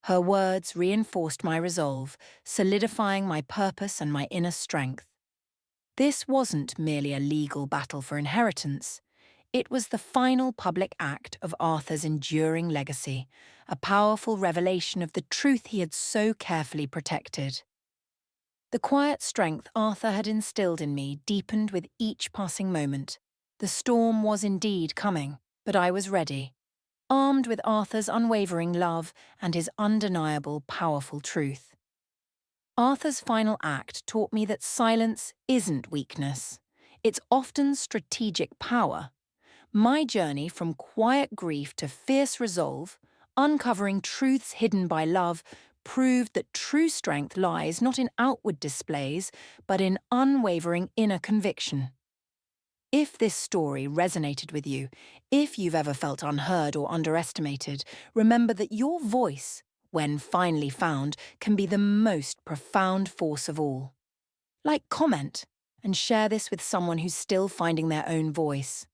Her words reinforced my resolve, solidifying my purpose and my inner strength. This wasn't merely a legal battle for inheritance. It was the final public act of Arthur's enduring legacy, a powerful revelation of the truth he had so carefully protected. The quiet strength Arthur had instilled in me deepened with each passing moment. The storm was indeed coming, but I was ready, armed with Arthur's unwavering love and his undeniable, powerful truth. Arthur's final act taught me that silence isn't weakness. It's often strategic power. My journey from quiet grief to fierce resolve, uncovering truths hidden by love, proved that true strength lies not in outward displays, but in unwavering inner conviction. If this story resonated with you, if you've ever felt unheard or underestimated, remember that your voice, when finally found, can be the most profound force of all. Like, comment, and share this with someone who's still finding their own voice.